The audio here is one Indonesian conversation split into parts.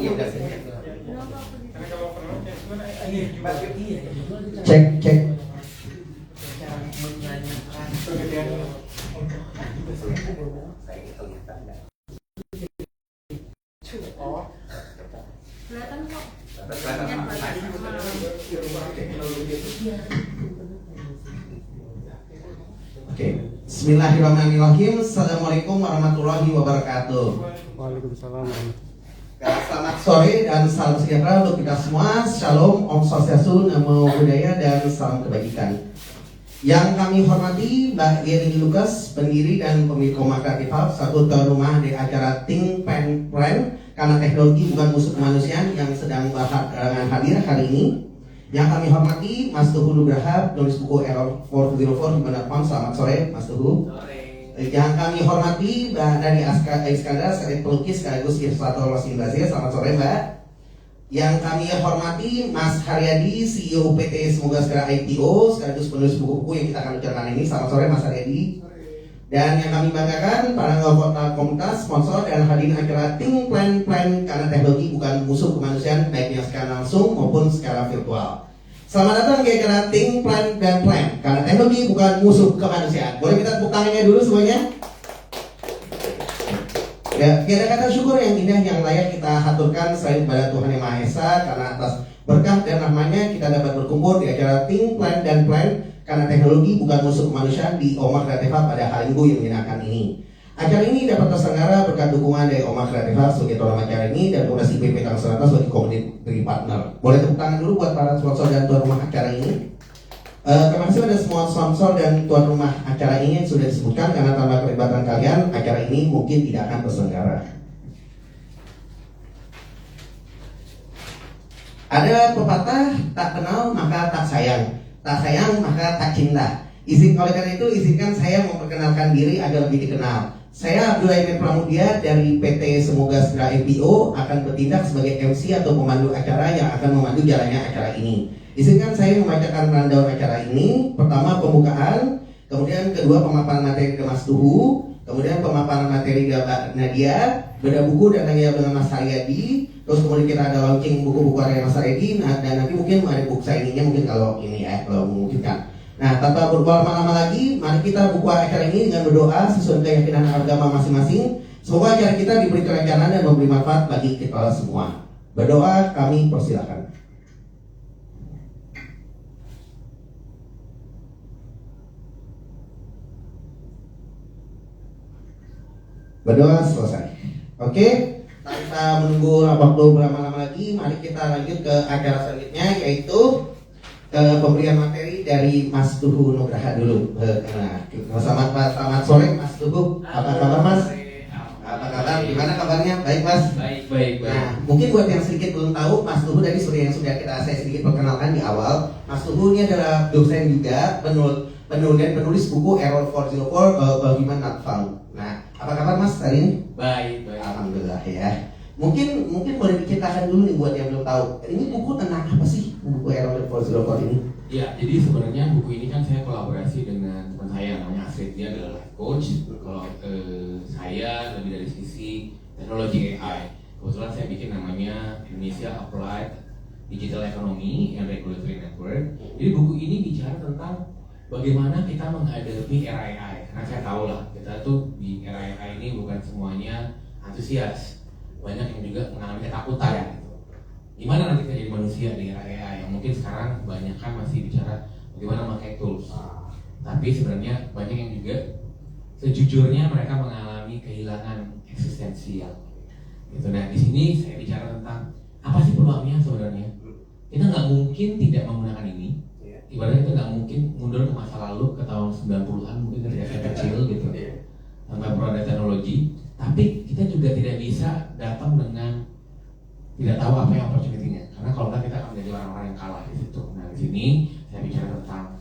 Cek cek. Oke, Bismillahirrahmanirrahim. Assalamualaikum warahmatullahi wabarakatuh. Waalaikumsalam. Selamat sore dan salam sejahtera untuk kita semua. Shalom, Om Swastiastu, Namo Buddhaya, dan salam kebajikan. Yang kami hormati Mbak Yeni Lucas, pendiri dan pemilik Oma Creative Hub, satu tuan rumah di acara Think Pen Plan karena teknologi bukan musuh kemanusiaan yang sedang hadir hari ini. Yang kami hormati Mas Tuhu Nugraha, penulis buku Error 404 Gimana Pon. Selamat sore Mas Tuhu. Yang kami hormati Mbak Dani Iskandar, sebagai pelukis sekaligus ilustrator Los Indonesia. Selamat sore Mbak. Yang kami hormati Mas Haryadi, CEO PT Semoga Segera IPO, sekaligus penulis buku-buku yang kita akan bicarakan ini. Selamat sore Mas Haryadi. Dan yang kami banggakan para anggota komunitas, sponsor, dan hadirin acara Think Plan karena teknologi bukan musuh kemanusiaan, baik yang secara langsung maupun secara virtual. Selamat datang di acara Think Plan karena teknologi bukan musuh kemanusiaan. Boleh kita tepuk tangannya dulu semuanya? Ya, ada kata syukur yang indah yang layak kita haturkan selain kepada Tuhan Yang Maha Esa, karena atas berkah dan rahmanya kita dapat berkumpul di acara Think Plan karena teknologi bukan musuh kemanusiaan di Oma Creative Hub pada hari Minggu yang menyenangkan ini. Acara ini dapat terselenggara berkat dukungan dari Oma Creative Hub sebagai tuan rumah acara ini dan Fondasi PP Tangerang Selatan sebagai community partner. Boleh tepuk tangan dulu buat para sponsor dan tuan rumah acara ini. Terima kasih pada semua sponsor dan tuan rumah acara ini yang sudah disebutkan, karena tanpa keterlibatan kalian acara ini mungkin tidak akan terselenggara. Ada pepatah, tak kenal maka tak sayang maka tak cinta. Oleh karena itu izinkan saya memperkenalkan diri agar lebih dikenal. Saya Abdullah Imin Pramudia dari PT Semoga Segera IPO akan bertindak sebagai MC atau pemandu acara yang akan memandu jalannya acara ini. Izinkan saya membacakan rundown acara ini. Pertama pembukaan, kemudian kedua pemaparan materi ke Mas Tuhu, kemudian pemaparan materi ke Mbak Nadia, beda buku dan tanya dengan Mas Haryadi. Terus kemudian kita ada launching buku-buku karya Mas Haryadi, dan nanti mungkin ada buku signingnya mungkin kalau ini ya, kalau memungkinkan. Nah, tanpa berlama-lama lagi, mari kita buka acara ini dengan berdoa sesuai keyakinan agama masing-masing. Semoga acara kita diberi kelancaran dan memberi manfaat bagi kita semua. Berdoa, kami persilakan. Berdoa selesai. Oke, tanpa menunggu waktu berlama-lama lagi, mari kita lanjut ke acara selanjutnya, yaitu pemberian materi dari Mas Tuhu Nugraha dulu. Selamat sore Mas Tuhu. Apa kabar Mas? Apa kabar? Gimana kabarnya? Baik Mas? Baik. Nah, mungkin buat yang sedikit belum tahu, Mas Tuhu tadi seperti yang sudah saya sedikit perkenalkan di awal. Mas Tuhu ini adalah dosen juga, penulis buku Error 404 Human Not Found. Nah, apa kabar Mas hari ini? Baik. Alhamdulillah ya. Mungkin boleh diceritakan dulu nih buat yang belum tahu. Ini buku tentang apa sih, buku Error 404 ini? Ya, jadi sebenarnya buku ini kan saya kolaborasi dengan teman saya namanya Astrid, dia adalah life coach. Kalau saya lebih dari sisi teknologi AI. Kebetulan saya bikin namanya Indonesia Applied Digital Economy and Regulatory Network. Jadi buku ini bicara tentang bagaimana kita menghadapi era AI. Karena saya tahu lah, kita tuh di era AI ini bukan semuanya antusias. Banyak yang juga mengalami ketakutan gitu. Gimana nanti kita jadi manusia di era AI yang mungkin sekarang kebanyakan masih bicara bagaimana memakai tools. Tapi sebenarnya banyak yang juga sejujurnya mereka mengalami kehilangan eksistensial. Gitu. Nah di sini saya bicara tentang apa sih peluangnya sebenarnya. Kita nggak mungkin tidak menggunakan ini. Ibaratnya kita nggak mungkin mundur ke masa lalu ke tahun 90-an mungkin ketika saya kecil gitu. Tanpa perlu ada teknologi. Tapi kita juga tidak bisa datang dengan tidak tahu apa yang opportunity-nya. Karena kalau enggak kita akan menjadi orang-orang yang kalah di situ. Nah di sini saya bicara tentang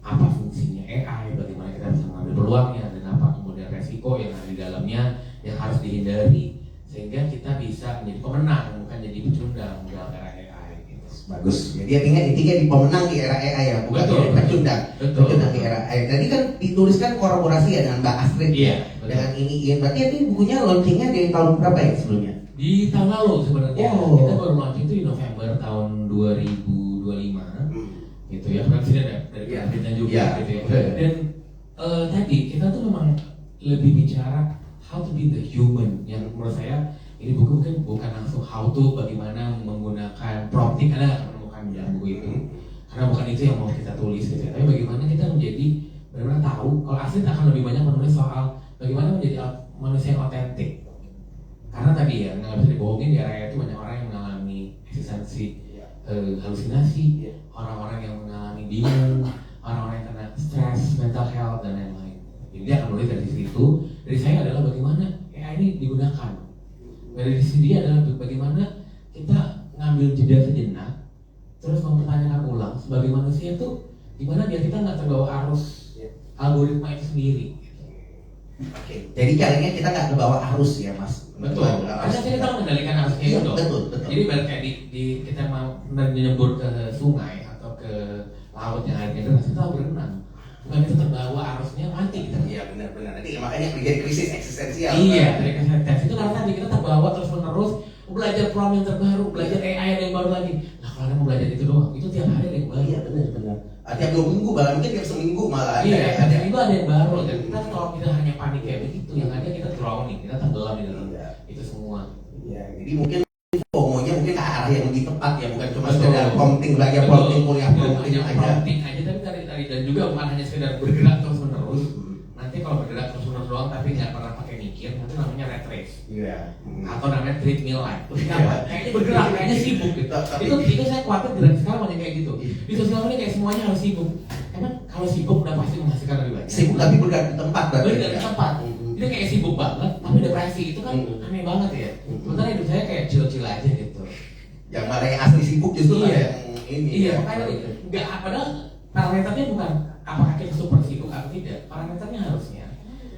apa fungsinya AI, bagaimana kita bisa mengambil peluangnya, dan apa kemudian resiko yang ada di dalamnya yang harus dihindari sehingga kita bisa menjadi pemenang, bukan jadi pecundang dalam era AI. Gitu. Bagus. Jadi intinya di pemenang di era AI ya, bukan jadi pecundang. Pecundang di era AI. Tadi kan dituliskan kolaborasi ya dengan Mbak Astrid. Iya. Dengan ini. Berarti ini bukunya launchingnya dari tahun berapa ya sebelumnya? Di tahun lalu sebenarnya Oh. kita baru launching itu di November tahun 2025 gitu ya, presiden dari presiden juga gitu ya. Dan tadi kita tuh memang lebih bicara how to be the human, yang menurut saya ini buku mungkin bukan langsung how to bagaimana menggunakan prompting, karena nggak menemukan di dalam buku itu, karena bukan itu yang mau kita tulis gitu ya. Tapi bagaimana kita menjadi benar-benar tahu, kalau Aslit akan lebih banyak menulis soal bagaimana menjadi manusia yang otentik. Karena tadi ya nggak bisa dibohongin, di area itu banyak orang yang mengalami eksistensi halusinasi, orang-orang yang mengalami bingung, orang-orang yang kena stres, mental health dan lain-lain. Jadi dia akan mulai dari situ. Dari saya adalah bagaimana AI ini digunakan. Dari sisi dia adalah bagaimana kita ngambil jeda sejenak, terus mempertanyakan ulang sebagai manusia itu gimana biar kita nggak terbawa arus algoritma itu sendiri. Oke, jadi caranya kita nggak terbawa arus ya mas. Betul. Karena kita mengendalikan arusnya Iya, itu. betul. Jadi balik kayak kita mau menyembur ke sungai atau ke laut yang airnya deras, kita harus berenang. Bukan kita terbawa arusnya mati kita. Iya benar. Nanti makanya menjadi krisis eksistensial. Iya, dari eksistensi itu karena tadi kita terbawa terus menerus belajar prompt yang terbaru, belajar AI ada yang baru lagi. Nah kalau mau belajar itu doang, itu tiap hari ada yang baru. Iya benar. Tiap 2 minggu, bahkan mungkin tiap seminggu malah Iya, ada. itu ada yang baru. Dan kita kalau kita hanya panik kayak begitu, yang ada kita drowning, kita tenggelam di dalam itu semua. Iya, jadi mungkin FOMO-nya mungkin ke arah yang lebih tepat ya, bukan cuma Betul. sekedar prompting belajar prompting kuliah prompting Hanya aja. prompting aja, tapi tadi dan juga bukan hanya sekedar bergerak terus menerus. Nanti kalau bergerak terus menerus doang tapi nggak pernah pakai mikir, nanti namanya rat race. Iya. Atau namanya treadmill life. Kayaknya bergerak, kayaknya sibuk gitu. Itu saya khawatir generasi sekarang banyak kayak gitu. Di sosial media kayak semuanya harus sibuk. Emang kalau sibuk udah pasti menghasilkan lebih banyak. Sibuk tapi bergerak di tempat berarti. Bergerak di tempat. Itu kayak sibuk banget, tapi depresi itu kan aneh banget ya. Sementara hidup saya kayak chill-chill aja gitu. Yang mana yang asli sibuk justru Iya. yang ini. Iya, ya. makanya nggak, padahal parameternya bukan apakah kita super sibuk atau tidak. Parameternya harusnya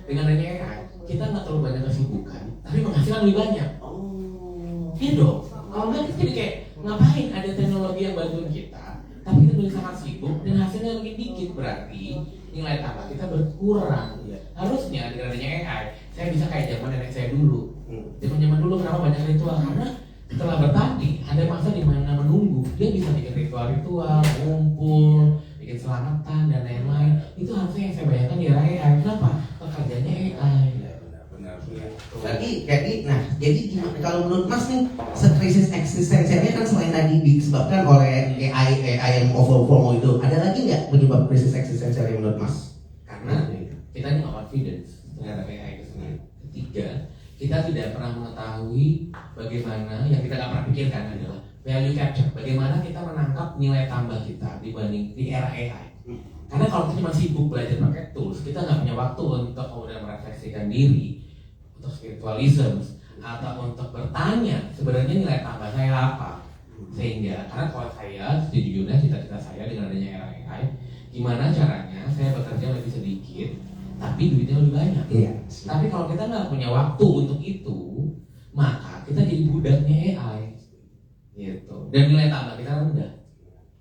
dengan adanya AI kita nggak terlalu banyak kesibukan, tapi menghasilkan lebih banyak. Oh. Iya dong. Kalau nggak kita jadi kayak ngapain ada teknologi yang bantuin kita, tapi kita lebih sangat sibuk dan hasilnya lebih dikit, berarti nilai tambah kita berkurang. Harusnya dengan adanya AI, saya bisa kayak zaman nenek saya dulu. Zaman dulu kenapa banyak ritual? Karena setelah bertani ada masa di mana menunggu, dia bisa bikin ritual-ritual, ngumpul, bikin selamatan dan lain-lain. Itu harusnya yang saya bayangkan di era AI. Kenapa? Pekerjaannya AI. Jadi gimana kalau menurut Mas nih, krisis eksistensialnya kan selain tadi disebabkan oleh AI yang overflow itu, ada lagi nggak penyebab krisis eksistensial yang menurut Mas? Karena kita ini nggak confidence terhadap AI itu sendiri. Ketiga, kita tidak pernah mengetahui bagaimana yang kita nggak pernah pikirkan adalah value capture. Bagaimana kita menangkap nilai tambah kita dibanding di era AI. Karena kalau kita cuma sibuk belajar pakai tools, kita nggak punya waktu untuk kemudian merefleksikan diri, untuk spiritualism, atau untuk bertanya sebenarnya nilai tambah saya apa. Sehingga karena kalau saya sejujurnya cita-cita saya dengan adanya era AI, gimana caranya saya bekerja lebih sedikit tapi duitnya lebih banyak. Iya. Tapi kalau kita nggak punya waktu untuk itu, maka kita jadi budaknya AI, gitu. Dan nilai tambah kita rendah.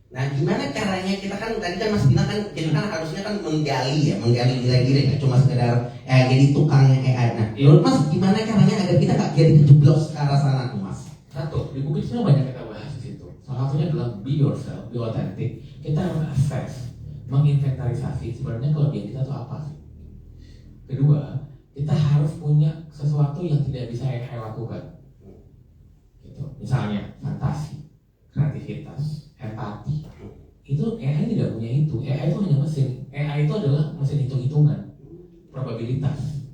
Nah, gimana caranya kita kan tadi kan Mas bilang kan kita kan harusnya kan menggali nilai diri, nggak cuma sekedar jadi tukangnya AI. Nah, menurut Mas gimana caranya agar kita nggak jadi kejeblos ke arah sana tuh Mas? Satu, di buku itu banyak kita bahas di situ. Salah satunya adalah be yourself, be authentic. Kita harus assess, menginventarisasi sebenarnya kelebihan kita itu apa sih. Kedua, kita harus punya sesuatu yang tidak bisa AI lakukan. Gitu. Misalnya fantasi, kreativitas, empati. Itu AI tidak punya itu. AI itu hanya mesin. AI itu adalah mesin hitung-hitungan, probabilitas.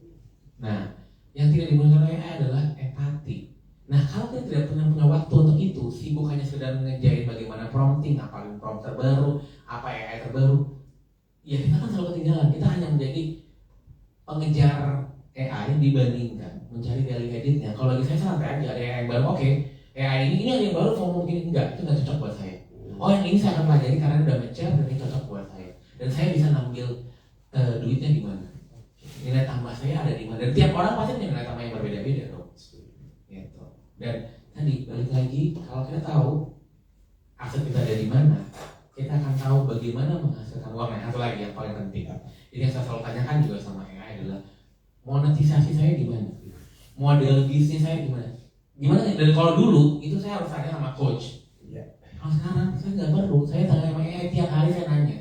Nah, yang tidak dimiliki oleh AI adalah empati. Nah, kalau kita tidak punya waktu untuk itu, sibuk hanya sekedar ngejain bagaimana prompting, apa prompt terbaru, apa AI terbaru, ya kita kan selalu ketinggalan. Kita hanya menjadi pengejar AI dibandingkan mencari value editnya. Kalau lagi saya santai aja, ada AI yang baru, oke, AI ini ada yang baru, mau mungkin enggak, itu nggak cocok buat saya. Oh, yang ini saya akan pelajari karena udah mature dan ini cocok buat saya. Dan saya bisa ngambil duitnya di mana, nilai tambah saya ada di mana. Dan tiap orang pasti punya nilai tambah yang berbeda-beda dong. Gitu. Dan tadi balik lagi, kalau kita tahu aset kita ada di mana, kita akan tahu bagaimana menghasilkan uang. Nah, satu lagi yang paling penting, ini yang saya selalu tanyakan juga sama AI adalah monetisasi saya di mana, model bisnis saya di mana. Gimana? Dan kalau dulu itu saya harus tanya sama coach. Iya. Kalau sekarang saya nggak perlu, saya tanya sama AI tiap hari saya nanya.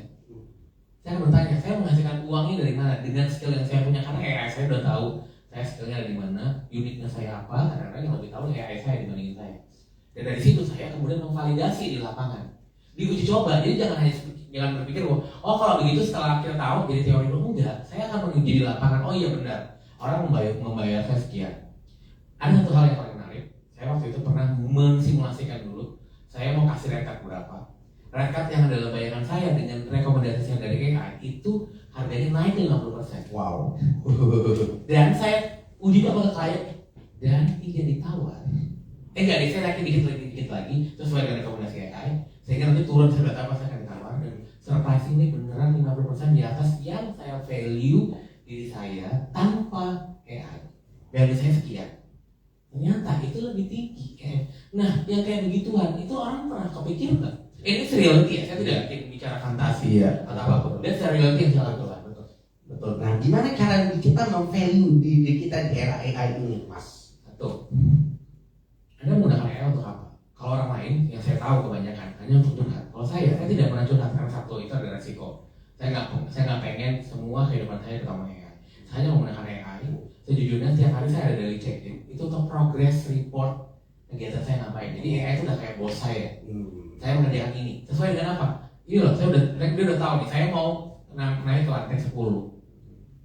Saya bertanya, saya menghasilkan uangnya dari mana dengan skill yang saya punya karena AI saya udah tahu saya skillnya ada di mana, uniknya saya apa, kadang-kadang yang lebih tahu AI saya dibandingin saya. Dan dari situ saya kemudian memvalidasi di lapangan, diuji coba. Jadi jangan berpikir bahwa oh kalau begitu setelah kita tahu jadi teori dulu, enggak. Saya akan menguji di lapangan. Oh iya benar, orang membayar saya sekian. Ada satu hal yang paling menarik. Saya waktu itu pernah mensimulasikan dulu. Saya mau kasih rate card berapa. Rate card yang adalah bayaran saya dengan rekomendasi yang dari AI itu harganya naik 50%. Wow. Dan saya uji coba ke klien dan tidak ditawar. Enggak deh, saya naikin dikit lagi sesuai dengan rekomendasi AI. Sehingga nanti turun saya udah tahu pas saya akan ditawar. Dan surprise ini beneran 50% di atas yang saya value diri saya tanpa AI. Value saya sekian. Ternyata itu lebih tinggi. Nah, yang kayak begituan itu orang pernah kepikir nggak? Ini reality ya, saya tidak bicara fantasi atau apapun. That's the reality yang saya lakukan. Betul. Nah, gimana cara kita memvalue diri kita di era AI ini, Mas? Satu, Anda menggunakan AI untuk apa? Kalau orang lain yang saya tahu kebanyakan hanya untuk curhat. Kalau saya tidak pernah curhat karena satu itu ada resiko. Saya nggak pengen semua kehidupan saya ketemu AI. Saya hanya menggunakan AI. Sejujurnya setiap hari saya ada daily check-in. Itu untuk progress report kegiatan saya ngapain. Jadi AI itu udah kayak bos saya. Saya mengerjakan ini. Sesuai dengan apa? Ini loh, dia udah tahu nih. Saya mau naik ke lantai 10.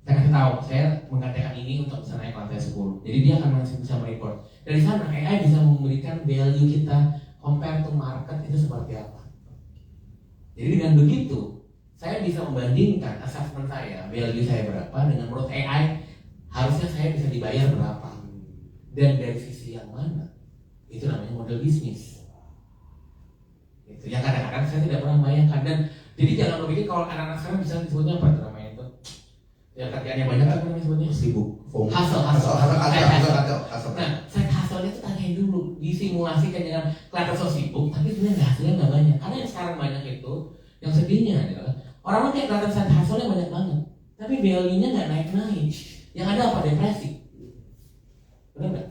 Saya kasih tahu, saya mengerjakan ini untuk bisa naik ke lantai 10. Jadi dia akan bisa mereport. Dari sana AI bisa memberikan value kita compare to market itu seperti apa. Jadi dengan begitu, saya bisa membandingkan assessment saya, value saya berapa dengan menurut AI harusnya saya bisa dibayar berapa. Dan dari sisi yang mana? Itu namanya model bisnis. Itu yang kadang-kadang saya tidak pernah bayangkan. Dan jadi jangan berpikir kalau anak-anak sekarang bisa disebutnya apa namanya itu? Ya kerjaannya banyak kan namanya sebutnya sibuk. Hustle. Nah, saya hustle-nya itu tanyain dulu, disimulasikan dengan kelihatan so sibuk, tapi sebenarnya hasilnya nggak banyak. Karena yang sekarang banyak itu, yang sedihnya adalah orang-orang kayak kelihatan side hustle-nya banyak banget, tapi value-nya nggak naik-naik. Yang ada apa? Depresi. Benar nggak?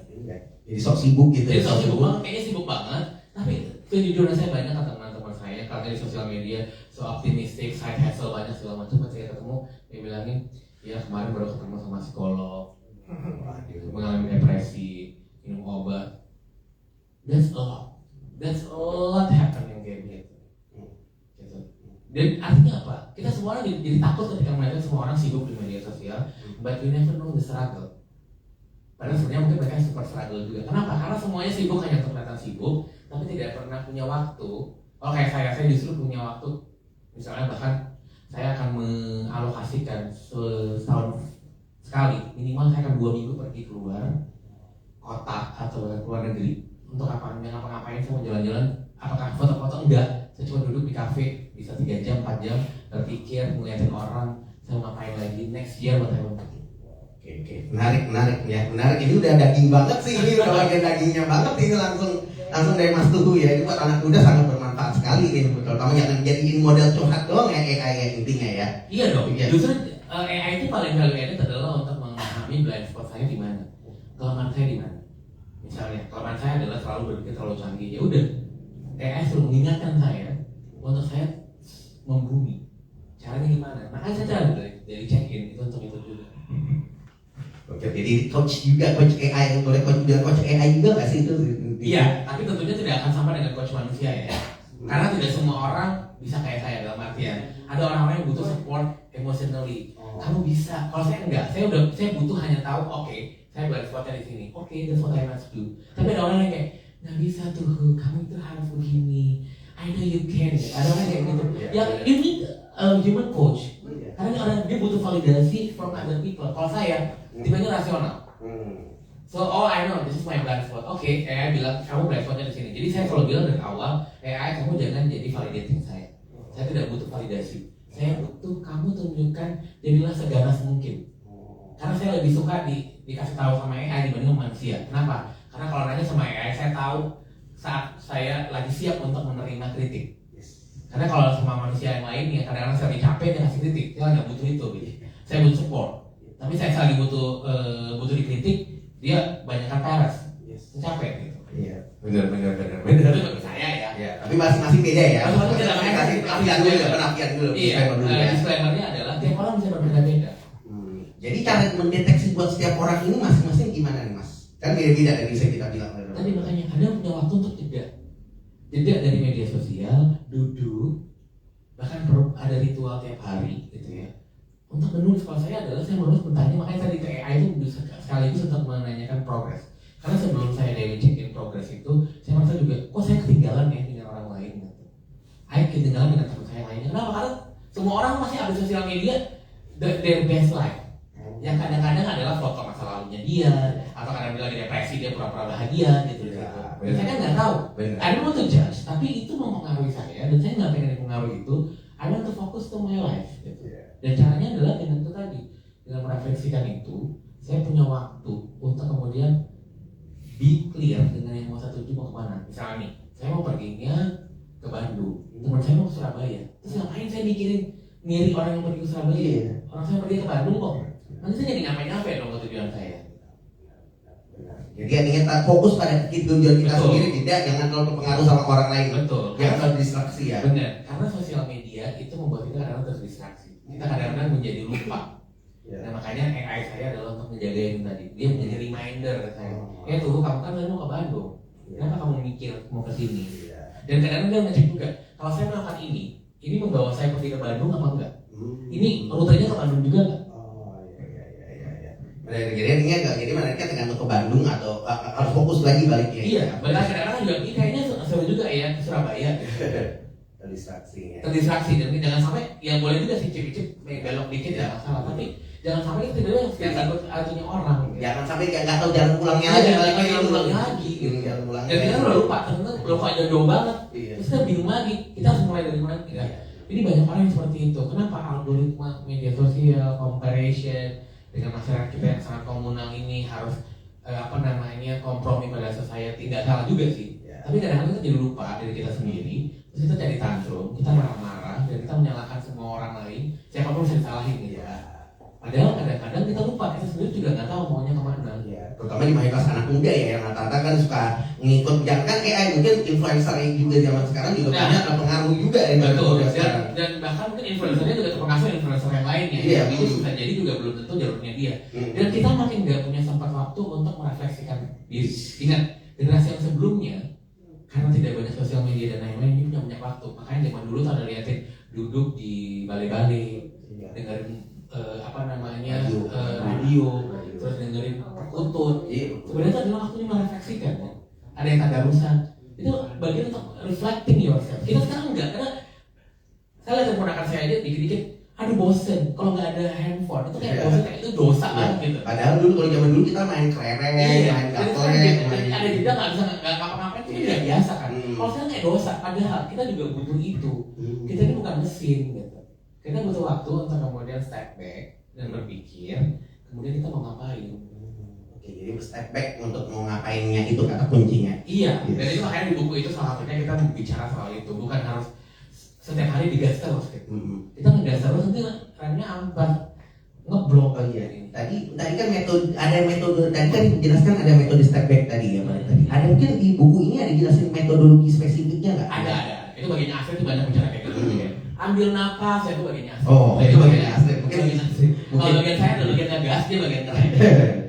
Jadi sok sibuk gitu. Jadi sok sibuk banget, kayaknya sibuk banget. Tapi sejujurnya saya banyak kata teman-teman saya karena di sosial media so optimistic, side hustle banyak segala macam. Pas saya ketemu, dia bilangin, ya kemarin baru ketemu sama psikolog, mengalami depresi, minum obat. That's a lot happening kayak gitu. Dan artinya apa? Kita semua orang jadi takut ketika melihat semua orang sibuk di media sosial, but we never know the struggle. Padahal sebenarnya mungkin mereka super struggle juga. Kenapa? Karena semuanya sibuk hanya untuk kelihatan sibuk, tapi tidak pernah punya waktu. Kalau kayak saya justru punya waktu. Misalnya bahkan saya akan mengalokasikan setahun sekali, minimal saya akan 2 minggu pergi keluar kota atau keluar negeri. Untuk apa? Yang ngapa-ngapain, saya mau jalan-jalan. Apakah foto-foto? Enggak. Saya cuma duduk di kafe, bisa 3 jam, 4 jam, berpikir, ngeliatin orang, saya mau ngapain lagi, next year buat saya. Oke. Menarik ya. Menarik, ini udah daging banget sih, ini udah bagian dagingnya banget ini langsung dari Mas Tugu ya. Ini buat anak muda sangat bermanfaat sekali ini, betul. Kamu jangan jadiin model curhat doang ya AI ya intinya ya. Iya dong. Ya. Justru AI itu paling value added adalah untuk memahami blind spot saya di mana, kelemahan saya di mana. Misalnya, kelemahan saya adalah selalu berpikir terlalu canggih. Ya udah, AI selalu mengingatkan saya untuk saya membumi. Caranya gimana? Makanya saya cari dari check-in itu untuk itu juga. Oke, jadi coach AI, boleh coach AI juga nggak sih itu? Iya, tapi tentunya tidak akan sama dengan coach manusia ya. Karena tidak semua orang bisa kayak saya dalam artian. Ada orang-orang yang butuh support emotionally. Kamu bisa, kalau saya enggak. Saya butuh hanya tahu, oke, saya blind spotnya di sini. Oke, that's what I must do. Tapi ada orang yang kayak nggak bisa tuh, kamu itu harus begini. I know you can. Ada orang kayak gitu. Ya, you need a human coach. Karena orang dia butuh validasi from other people. Kalau saya tipenya rasional. So all I know this is my blind spot. Oke, AI bilang kamu blind spotnya di sini. Jadi saya selalu bilang dari awal, AI kamu jangan jadi validating saya. Saya tidak butuh validasi. Saya butuh kamu tunjukkan jadilah seganas mungkin. Karena saya lebih suka dikasih tahu sama AI dibanding manusia. Kenapa? Karena kalau nanya sama AI, saya tahu saat saya lagi siap untuk menerima kritik. Karena kalau sama manusia yang lain ya kadang-kadang saya lagi capek dia kasih kritik, dia nggak butuh itu. Gitu. Saya butuh support. Tapi saya lagi butuh dikritik, dia banyakkan peres, capek gitu. Bener. Itu bagi saya ya. Ya, tapi masing-masing beda ya. Masing-masing beda, Kasih makanya pengertian dulu ya, pengertian dulu. Iya, disclaimer dulu ya. disclaimer-nya adalah tiap orang bisa berbeda-beda. Jadi cara mendeteksi buat setiap orang ini masing-masing gimana nih Mas? Kan beda-beda dari bisa kita bilang. Tadi makanya ada yang punya waktu untuk jeda dari media sosial, duduk, bahkan perlu ada ritual tiap hari gitu ya. Untuk menulis, kalau saya adalah saya menulis bertanya, makanya tadi ke AI itu sekaligus untuk menanyakan progres. Karena sebelum saya daily check-in progress itu, saya merasa juga, kok saya ketinggalan ya dengan orang lain gitu. Saya ketinggalan dengan teman saya lainnya. Kenapa? Karena semua orang masih ada sosial media their best life. Yang kadang-kadang adalah foto masa lalunya dia, atau kadang bilang dia depresi, dia pura-pura bahagia gitu. Dan saya kan nggak tahu. I don't want to judge, tapi itu mempengaruhi saya dan saya nggak pengen dipengaruhi itu. I want to focus to my life. Gitu. Dan caranya adalah dengan itu tadi, dengan merefleksikan itu, saya punya waktu untuk kemudian be clear dengan yang mau saya tuju mau kemana. Misalnya nih, saya mau perginya ke Bandung, teman saya mau ke Surabaya. Terus ngapain saya mikirin ngiri orang yang pergi ke Surabaya? Orang saya pergi ke Bandung kok. Nanti saya jadi ngapain dong ke tujuan saya. Jadi artinya fokus pada tujuan kita sendiri, tidak jangan terlalu terpengaruh sama orang lain. Betul. Jangan terlalu distraksi ya. Benar. Karena sosial media itu membuat kita kadang-kadang terdistraksi. Kita kadang-kadang menjadi lupa. Nah makanya AI saya adalah untuk menjaga yang tadi. Dia menjadi reminder ke saya. Tuh kamu kan mau ke Bandung. Kenapa kamu mikir mau ke sini? Dan kadang-kadang dia ngecek juga. Kalau saya melakukan ini membawa saya pergi ke Bandung apa enggak? Ini rutenya ke Bandung juga enggak? Jadi mereka dengan ke Bandung atau harus fokus lagi baliknya. Iya, kadang-kadang juga ini kayaknya seru juga ya ke Surabaya. Terdistraksi dan jangan sampai yang boleh juga sih cip-cip belok dikit ya masalah, tapi jangan sampai itu tidak yang ikut artinya orang. Jangan sampai nggak tahu jalan pulangnya lagi, jalan pulangnya lagi. Jalan pulangnya. Dan kita udah lupa, ternyata lupa jauh banget. Terus kita bingung lagi, kita harus mulai dari mana? Jadi banyak orang yang seperti itu. Kenapa algoritma media sosial, comparison dengan masyarakat kita yang sangat komunal ini harus kompromi pada society? Tidak salah juga sih. Tapi kadang-kadang kita jadi lupa diri kita sendiri. Terus kita jadi tantrum, kita marah-marah dan kita menyalahkan semua orang lain. Siapapun bisa disalahin gitu ya. Padahal kadang-kadang kita lupa, kita sendiri juga nggak tahu maunya kemana. Terutama di mayoritas anak muda ya, yang rata-rata kan suka ngikut. Jangan kan AI, mungkin influencer juga zaman sekarang juga banyak pengaruh juga ya. Betul. Dan bahkan mungkin influencernya juga terpengaruh influencer yang lainnya. Iya, itu bisa jadi juga belum tentu jalurnya dia. Dan kita makin nggak punya sempat waktu untuk merefleksikan diri. Ingat, generasi yang sebelumnya karena tidak banyak sosial media dan lain-lain, ini punya banyak waktu. Makanya zaman dulu tuh ada liatin duduk di balai-balai, dengerin radio, terus dengerin perkutut. Sebenarnya itu adalah waktunya merefleksikan ya. Ada yang tadarusan. Itu bagian untuk reflecting yourself. Kita sekarang enggak, karena saya lihat keponakan saya aja dikit-dikit, aduh bosen. Kalau nggak ada handphone itu kayak bosen, kayak itu dosa banget gitu. Padahal dulu kalau zaman dulu kita main kelereng, main gatoreng, ada jeda nggak bisa nggak ngapa-ngapain itu udah biasa kan. Kalau sekarang kayak dosa, padahal kita juga butuh itu. Kita ini bukan mesin gitu. Kita butuh waktu untuk kemudian step back dan berpikir, kemudian kita mau ngapain. Oke, jadi step back untuk mau ngapainnya itu kata kuncinya. Iya, dan itu makanya di buku itu salah satunya kita bicara soal itu, bukan harus setiap hari digas terus gitu. Kita ngegas terus nanti remnya ampas, ngeblok. Oh iya, tadi kan metode tadi kan dijelaskan ada metode step back tadi ya Pak. Ada mungkin di buku ini ada jelasin metodologi spesifiknya nggak? Ada. Itu bagiannya asli itu banyak bicara kayak gitu ya. Ambil napas, itu bagiannya asli. Oh, itu bagiannya asli. Mungkin kalau bagian saya ada bagian gas, dia bagian keren.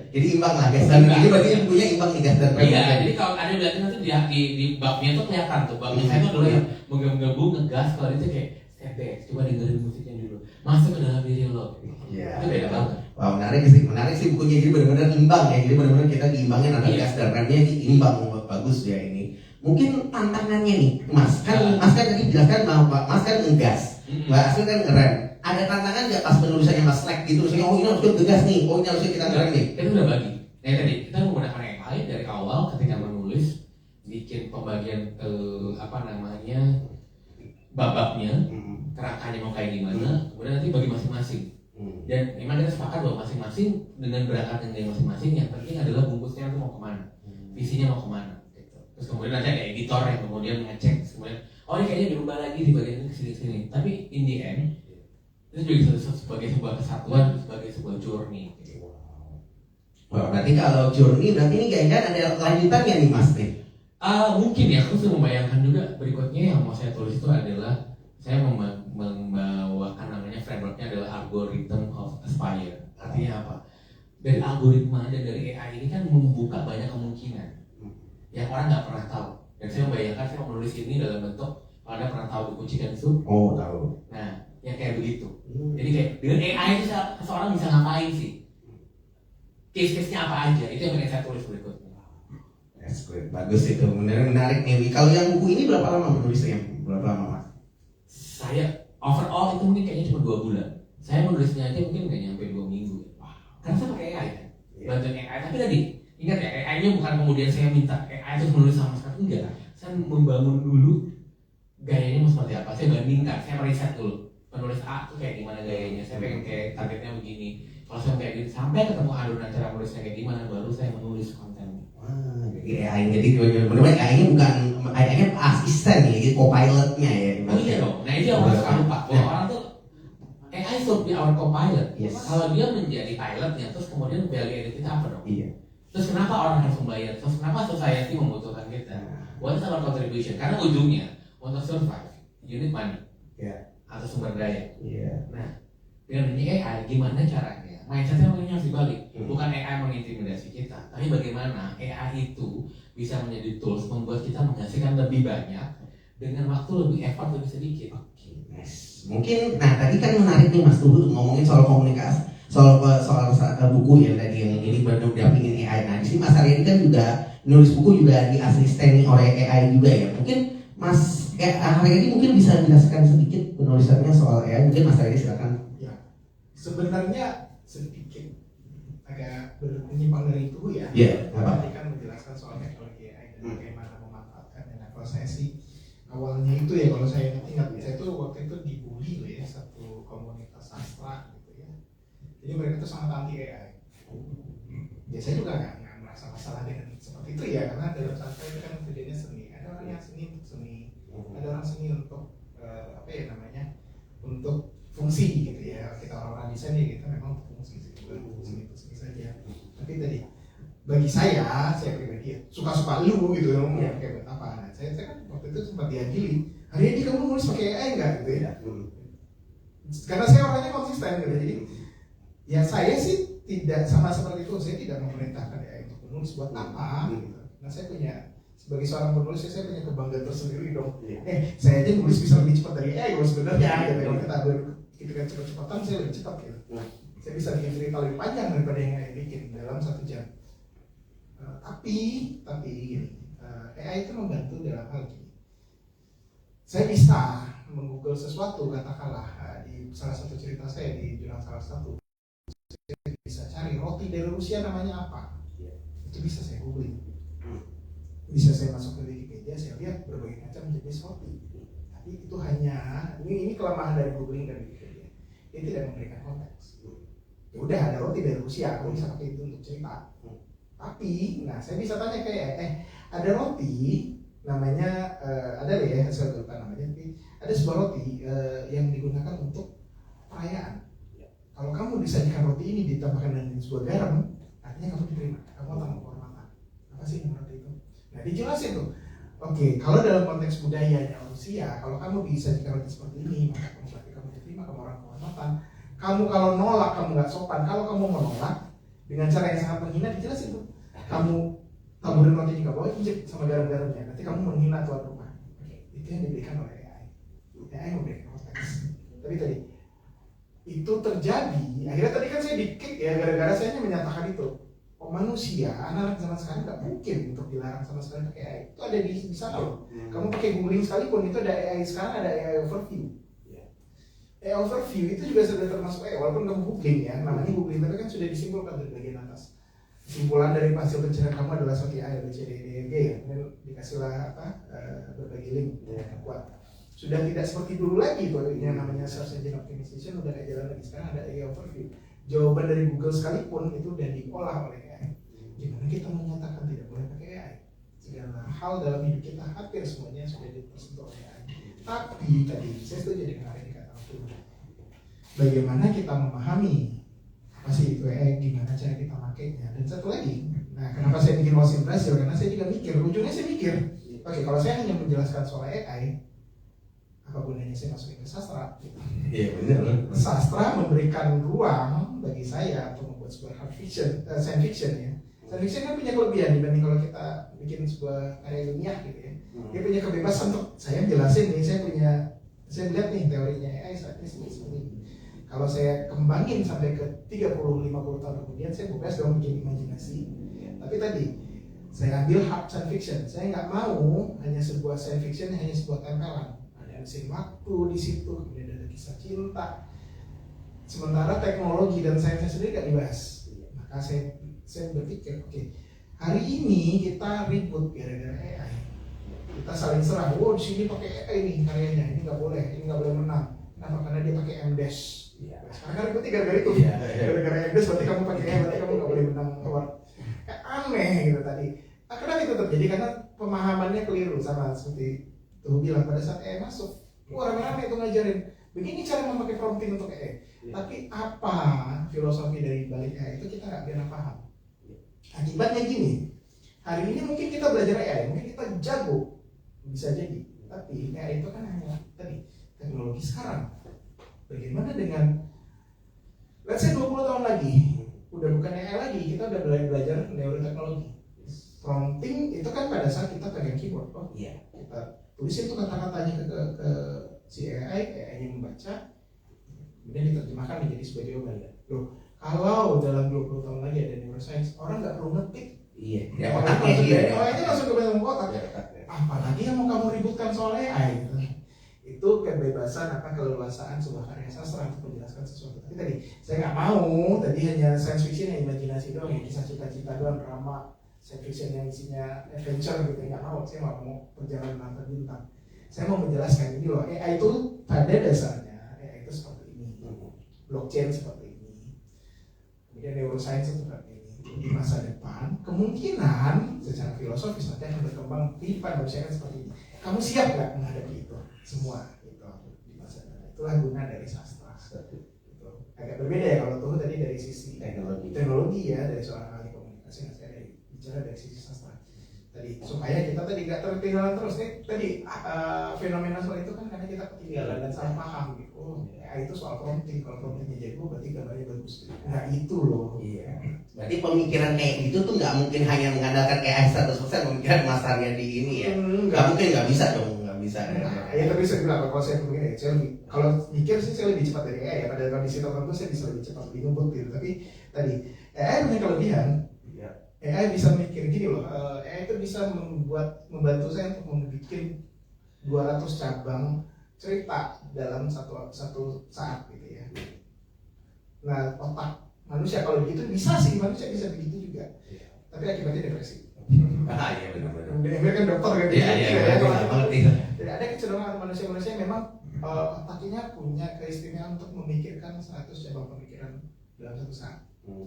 Jadi imbang lah gas dan ini berarti punya imbang nih gas dan keren. Iya, jadi kalau ada lihatin nanti di babnya tuh kelihatan tuh. Babnya saya tuh dulu yang menggabung ngegas, kalau itu kayak step back, coba dengerin musiknya dulu. Masuk ke dalam diri lo. Iya. Itu beda banget. Wah, menarik sih bukunya, jadi benar-benar imbang ya. Jadi benar-benar kita diimbangin antara gas dan remnya imbang, bagus ya ini. Mungkin tantangannya nih, Mas kan tadi jelaskan bahwa Mas kan ngegas, Mbak Asli kan ngerem. Ada tantangan nggak pas penulisannya Mas Slack gitu? Misalnya, oh ini harus ngegas nih, oh ini harusnya kita ngerem nih. Itu udah bagi. Tadi kita menggunakan AI dari awal ketika menulis, bikin pembagian babnya, kerangkanya mau kayak gimana, kemudian nanti bagi masing-masing. Dan memang kita sepakat bahwa masing-masing dengan berangkat dengan masing-masing yang penting adalah bungkusnya itu mau kemana, visinya mau kemana. Terus kemudian nanti ada editor yang kemudian ngecek, kemudian ini kayaknya dirubah lagi di bagian ini kesini. Tapi in the end itu juga sebagai sebuah kesatuan, sebagai sebuah journey. Wah, berarti kalau journey berarti ini kayaknya ada lanjutannya nih Mas nih. Mungkin ya, aku sudah membayangkan juga berikutnya yang mau saya tulis itu adalah saya membawakan namanya frameworknya adalah algorithm of aspire. Artinya apa? Dari algoritma dan dari AI ini kan membuka banyak kemungkinan yang orang nggak pernah tahu. Dan saya membayangkan saya menulis ini dalam bentuk, Anda pernah tahu buku Chicken Soup? Oh, tahu. Nah, yang kayak begitu. Jadi kayak dengan AI itu seseorang bisa ngapain sih? Case-case-nya apa aja? Itu yang pengen saya tulis berikutnya. That's great. Bagus itu, menarik nih. Kalau yang buku ini berapa lama menulisnya? Berapa lama, Mas? Saya overall itu mungkin kayaknya cuma 2 bulan. Saya menulisnya aja mungkin nggak nyampe 2 minggu. Karena saya pakai AI kan, bantuan AI. Tapi tadi ingat ya, AI-nya bukan kemudian saya minta AI itu menulis sama sekali, enggak. Saya membangun dulu gayanya mau seperti apa. Saya bandingkan, saya meriset dulu. Penulis A itu kayak gimana gayanya. Saya pengen kayak targetnya begini. Kalau saya kayak gini, sampai ketemu adonan cara menulisnya kayak gimana, baru saya menulis kontennya. Jadi AI, jadi benar-benar AI-nya bukan AI-nya asisten ya, jadi co-pilotnya ya. Oh iya dong. Nah itu yang orang suka lupa. Bahwa orang tuh AI should be our co-pilot. Yes. Kalau dia menjadi pilotnya, terus kemudian value added kita apa dong? Iya. Terus kenapa orang harus membayar? Terus kenapa society membutuhkan kita? What is our contribution? Karena ujungnya untuk survive, you need money. Iya. Atau sumber daya. Iya. Nah, dengan AI, gimana caranya? Mindsetnya mungkin harus dibalik. Bukan AI mengintimidasi kita, tapi bagaimana AI itu bisa menjadi tools membuat kita menghasilkan lebih banyak dengan waktu lebih effort lebih sedikit. Oke, nice. Mungkin, nah tadi kan menarik nih Mas Tuhu ngomongin soal komunikasi, soal buku ya tadi yang ini berdampingin AI. Nah di sini Mas Arya kan juga nulis buku juga diasisteni oleh AI juga ya. Mungkin Mas Haryadi mungkin bisa menjelaskan sedikit penulisannya soal AI. Mungkin Mas Arya silakan. Ya, sebenarnya sedikit agak menyimpang dari itu ya. Iya, apa? Tadi kan menjelaskan soal teknologi AI dan bagaimana memanfaatkannya. Nah, kalau saya sih awalnya itu ya, kalau saya ingat, saya tuh waktu itu dibully loh ya, satu komunitas sastra gitu ya. Jadi mereka tuh sangat anti AI. Ya saya juga nggak merasa masalah dengan seperti itu ya, karena dalam sastra itu kan tujuannya seni. Ada orang yang seni untuk seni, ada orang seni untuk apa ya namanya, untuk fungsi gitu ya. Kita orang-orang desain ya kita memang untuk fungsi itu saja. Tapi tadi bagi saya pribadi ya suka-suka lu gitu ya, kayak apa. Nah, saya kan waktu itu sempat diadili. Hari ini kamu nulis pakai AI enggak gitu ya? Karena saya orangnya konsisten gitu. Jadi ya saya sih tidak sama seperti itu. Saya tidak memerintahkan AI untuk menulis buat apa gitu. Nah, saya punya sebagai seorang penulis saya punya kebanggaan tersendiri dong. Saya aja nulis bisa lebih cepat dari AI kalau sebenarnya gitu. Kita kan cepat-cepatan saya lebih cepat gitu. Saya bisa bikin cerita lebih panjang daripada yang AI bikin dalam 1 jam. Tapi gini, AI itu membantu dalam hal gini. Saya bisa menggoogle sesuatu katakanlah di salah satu cerita saya di jurnal salah satu. Saya bisa cari roti dari Rusia namanya apa. Itu bisa saya googling. Bisa saya masuk ke Wikipedia, saya lihat berbagai macam jenis roti. Tapi itu hanya ini kelemahan dari googling dan Wikipedia. Dia tidak memberikan konteks. Ya udah ada roti dari Rusia, aku bisa pakai itu untuk cerita. Tapi, nah saya bisa tanya kayak, ada roti namanya ada deh ya, saya lupa namanya. Tapi ada sebuah roti yang digunakan untuk perayaan. Kalau kamu disajikan roti ini ditambahkan dengan sebuah garam, artinya kamu diterima, kamu akan menghormatan. Apa sih yang roti itu? Nah dijelasin tuh. Oke, kalau dalam konteks budayanya Rusia, kalau kamu disajikan roti seperti ini, maka kamu berarti kamu diterima, kamu orang kehormatan. Kamu kalau nolak, kamu nggak sopan. Kalau kamu menolak dengan cara yang sangat menghina, dijelasin tuh. Kamu taburin roti ke bawah, injek sama garam-garamnya. Nanti kamu menghina tuan rumah. Itu yang diberikan oleh AI. AI memberikan konteks. Tapi tadi itu terjadi. Akhirnya tadi kan saya di-kick ya, gara-gara saya hanya menyatakan itu. Oh manusia, anak-anak zaman sekarang nggak mungkin untuk dilarang sama sekali pakai AI. Itu ada di sana loh. Kamu pakai googling sekalipun itu ada AI sekarang, ada AI overview. AI overview itu juga sudah termasuk AI, walaupun kamu googling ya, namanya googling, tapi kan sudah disimpulkan dari bagian atas. Kesimpulan dari hasil pencarian kamu adalah seperti A, B, C, D, E, G ya, kemudian dikasihlah berbagai link yang kuat. Sudah tidak seperti dulu lagi tuh, yang namanya search engine optimization udah kayak jalan lagi. Sekarang ada AI overview. Jawaban dari Google sekalipun itu udah diolah oleh AI. Gimana kita menyatakan tidak boleh pakai AI? Segala hal dalam hidup kita hampir semuanya sudah disentuh oleh AI. Tapi tadi saya setuju dengan apa yang dikatakan bagaimana kita memahami apa sih itu AI, gimana cara kita makainya. Dan satu lagi, Nah, kenapa saya bikin Lost in Brazil? Karena saya juga mikir, ujungnya saya mikir, oke, kalau saya hanya menjelaskan soal AI, apa gunanya saya masukin ke sastra? Iya benar. Sastra memberikan ruang bagi saya untuk membuat sebuah hard fiction, science fiction ya. Science fiction kan punya kelebihan dibanding kalau kita bikin sebuah karya ilmiah gitu ya. Dia punya kebebasan untuk saya jelasin nih, saya lihat nih teorinya AI saat ini seperti ini. Kalau saya kembangin sampai ke 30-50 tahun kemudian, saya bebas dong bikin imajinasi. Tapi tadi saya ambil hard science fiction. Saya nggak mau hanya sebuah science fiction, hanya sebuah tempelan. Ada mesin waktu di situ, kemudian ada kisah cinta. Sementara teknologi dan sainsnya sendiri nggak dibahas. Maka saya berpikir, oke, hari ini kita ribut gara-gara AI. Kita saling serang. Wow, di sini pakai AI nih karyanya, ini nggak boleh menang. Kenapa? Karena dia pakai MDES. Sekarang kan ributnya gara-gara itu. Gara-gara MDES berarti kamu pakai AI, berarti kamu nggak boleh menang award. Kayak aneh gitu tadi. Nah, kenapa itu terjadi? Karena pemahamannya keliru, sama seperti Tuh bilang pada saat AI masuk, rame-rame itu ngajarin begini cara memakai prompting untuk AI. Tapi apa filosofi dari balik AI itu kita nggak pernah paham. Akibatnya gini, hari ini mungkin kita belajar AI, mungkin kita jago, bisa jadi. Tapi AI itu kan hanya tadi teknologi sekarang. Bagaimana dengan, let's say 20 tahun lagi, udah bukan AI lagi, kita udah belajar neuroteknologi. Prompting itu kan pada saat kita pegang keyboard, kita tulisin tuh kata-katanya ke si AI-nya membaca, kemudian diterjemahkan menjadi sebuah jawaban. Loh, kalau dalam 20 tahun lagi ada neuroscience, orang nggak perlu ngetik. Ya otaknya dia. Itu langsung ke dalam otak. Apalagi yang mau kamu ributkan soal AI. Itu kebebasan keleluasaan sebuah karya sastra untuk menjelaskan sesuatu. Tapi tadi saya nggak mau tadi hanya science fiction yang imajinasi doang, yang kisah cita-cita doang, drama science fiction yang isinya adventure gitu, nggak mau. Saya nggak mau perjalanan antar bintang. Saya mau menjelaskan ini loh, AI itu pada dasarnya AI itu seperti ini, blockchain seperti ini, kemudian neuroscience seperti ini. Di masa depan kemungkinan secara filosofis nanti akan berkembang kehidupan manusia kan seperti ini. Kamu siap nggak menghadapi itu semua itu di masa depan? Itulah guna dari sastra. Itu agak berbeda ya kalau tuh tadi dari sisi teknologi ya, dari seorang ahli komunikasi. Saya bicara dari sisi sastra tadi, supaya kita tadi nggak tertinggalan terus nih. Tadi fenomena soal itu kan karena kita ketinggalan dan salah paham gitu. AI itu soal prompting, kalau promptingnya jago berarti gambarnya bagus. Nah itu loh. Berarti pemikiran kayak gitu tuh nggak mungkin hanya mengandalkan AI 100%, pemikiran Mas Arya di ini ya. Nggak mungkin, nggak bisa dong, nggak bisa. Ya tapi saya bilang kalau saya mungkin kalau mikir sih saya lebih cepat dari AI ya. Pada kondisi tertentu saya bisa lebih cepat, lebih ngebut gitu. Tapi tadi AI punya kelebihan. AI bisa mikir gini loh. AI itu bisa membantu saya untuk membuat 200 cabang cerita dalam satu saat gitu ya. Nah otak manusia kalau begitu bisa sih, manusia bisa begitu juga. Tapi akibatnya depresi. Iya benar-benar. Dia kan dokter kan. Jadi ada kecenderungan manusia-manusia memang otaknya punya keistimewaan untuk memikirkan 100 cabang pemikiran dalam satu saat.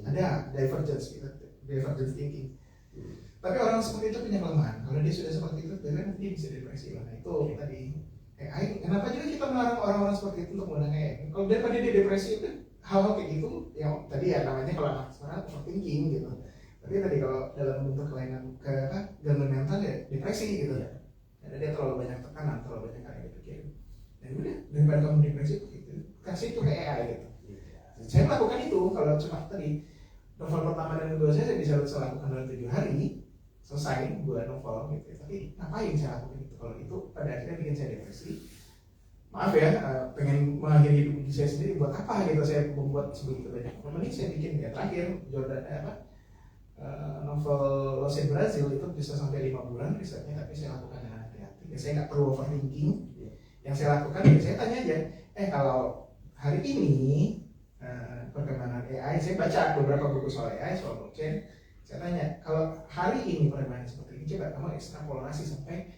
Ada divergence thinking. Tapi orang seperti itu punya kelemahan. Kalau dia sudah seperti itu, biasanya nanti dia bisa depresi. Nah itu tadi AI. Kenapa juga kita melarang orang-orang seperti itu untuk menggunakan AI? Kalau daripada dia depresi, udah hal-hal kayak gitu yang tadi ya namanya kalau anak sekarang overthinking gitu. Tapi tadi kalau dalam bentuk kelainan gangguan mental ya depresi gitu. Karena dia terlalu banyak tekanan, terlalu banyak yang dia pikirin. Dan udah daripada kamu depresi gitu, kasih itu ke AI gitu. Saya melakukan itu kalau cuma tadi novel pertama dan kedua saya bisa lakukan dalam 7 hari selesai buat novel gitu. Tapi ngapain saya lakukan itu? Kalau itu pada akhirnya bikin saya depresi. Maaf ya, pengen mengakhiri hidup saya sendiri, buat apa gitu saya membuat sebegitu banyak. Mending saya bikin ya terakhir novel Lost in Brazil itu bisa sampai 5 bulan risetnya, tapi saya lakukan dengan hati-hati. Ya, saya nggak perlu overthinking. Yang saya lakukan ya saya tanya aja, kalau hari ini perkembangan AI, saya baca beberapa buku soal AI, soal blockchain. Saya tanya, kalau hari ini perkembangan seperti ini, coba kamu ekstrapolasi sampai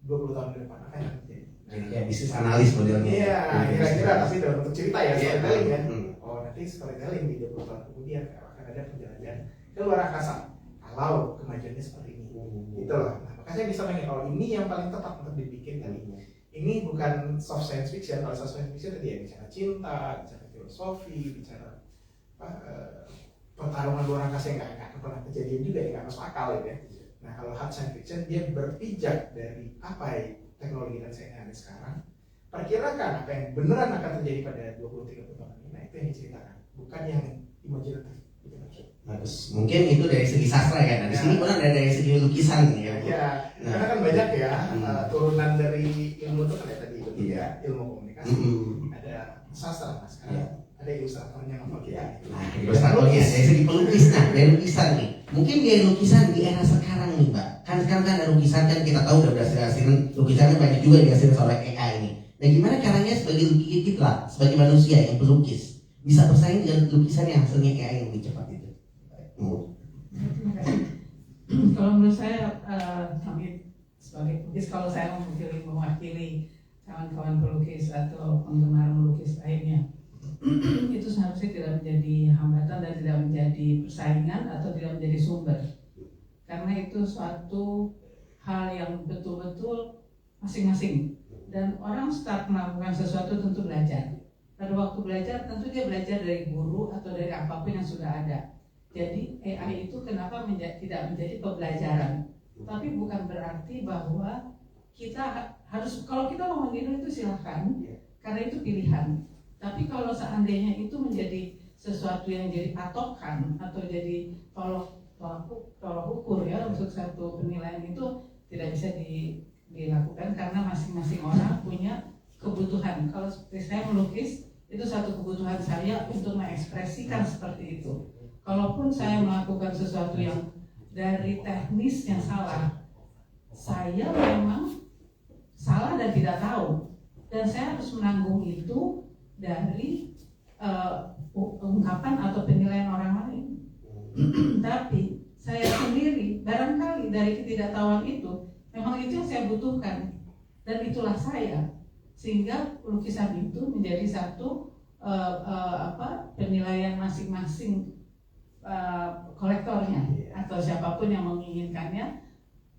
20 tahun ke depan apa yang terjadi? Kayak bisnis analis modelnya. Iya, kira-kira tapi dalam bentuk cerita ya, storytelling kan. Oh nanti storytelling di 20 tahun kemudian akan ada perjalanan ke luar angkasa kalau kemajuannya seperti ini. Gitu loh. Nah, makanya saya bisa nanya, kalau ini yang paling tepat untuk dibikin kali ini. Ini bukan soft science fiction. Kalau soft science fiction tadi ya bicara cinta, bicara filosofi, bicara pertarungan luar angkasa yang nggak pernah kejadian juga, ya nggak masuk akal ya. Nah kalau hard science fiction dia berpijak dari apa ya teknologi dan sains yang ada sekarang, perkirakan apa yang beneran akan terjadi pada 20-30 tahun ini. Nah itu yang diceritakan, bukan yang imajinatif. Bagus. Mungkin itu dari segi sastra ya. Nah, di sini pun ada dari segi lukisan ya. Ya, karena kan banyak ya turunan dari ilmu itu kan ya tadi itu ya, ilmu komunikasi, ada sastra, nah sekarang ada ilustratornya novel kita. Nah, ilustratornya dari segi pelukis, nah dari lukisan nih. Mungkin dari lukisan di era sekarang nih, Mbak. Kan sekarang kan ada lukisan kan kita tahu udah berhasil-hasilin lukisannya banyak juga dihasilkan oleh AI ini. Nah, gimana caranya sebagai kita, sebagai manusia yang pelukis bisa bersaing dengan lukisan yang hasilnya AI yang lebih cepat itu? Terima kasih. Kalau menurut saya kami sebagai pelukis, kalau saya mewakili kawan-kawan pelukis atau penggemar melukis lainnya, itu seharusnya tidak menjadi hambatan dan tidak menjadi persaingan atau tidak menjadi sumber, karena itu suatu hal yang betul-betul masing-masing, dan orang start melakukan sesuatu tentu belajar. Pada waktu belajar tentu dia belajar dari guru atau dari apapun yang sudah ada. Jadi AI itu kenapa tidak menjadi pembelajaran, tapi bukan berarti bahwa kita harus, kalau kita mau meniru itu silahkan, karena itu pilihan. Tapi kalau seandainya itu menjadi sesuatu yang jadi patokan atau jadi tolak ukur ya untuk satu penilaian, itu tidak bisa dilakukan karena masing-masing orang punya kebutuhan. Kalau seperti saya melukis, itu satu kebutuhan saya untuk mengekspresikan seperti itu. Kalaupun saya melakukan sesuatu yang dari teknis yang salah, saya memang salah dan tidak tahu, dan saya harus menanggung itu dari ungkapan atau penilaian orang lain. Tapi saya sendiri barangkali dari ketidaktahuan itu memang itu yang saya butuhkan, dan itulah saya, sehingga lukisan itu menjadi satu penilaian masing-masing kolektornya atau siapapun yang menginginkannya.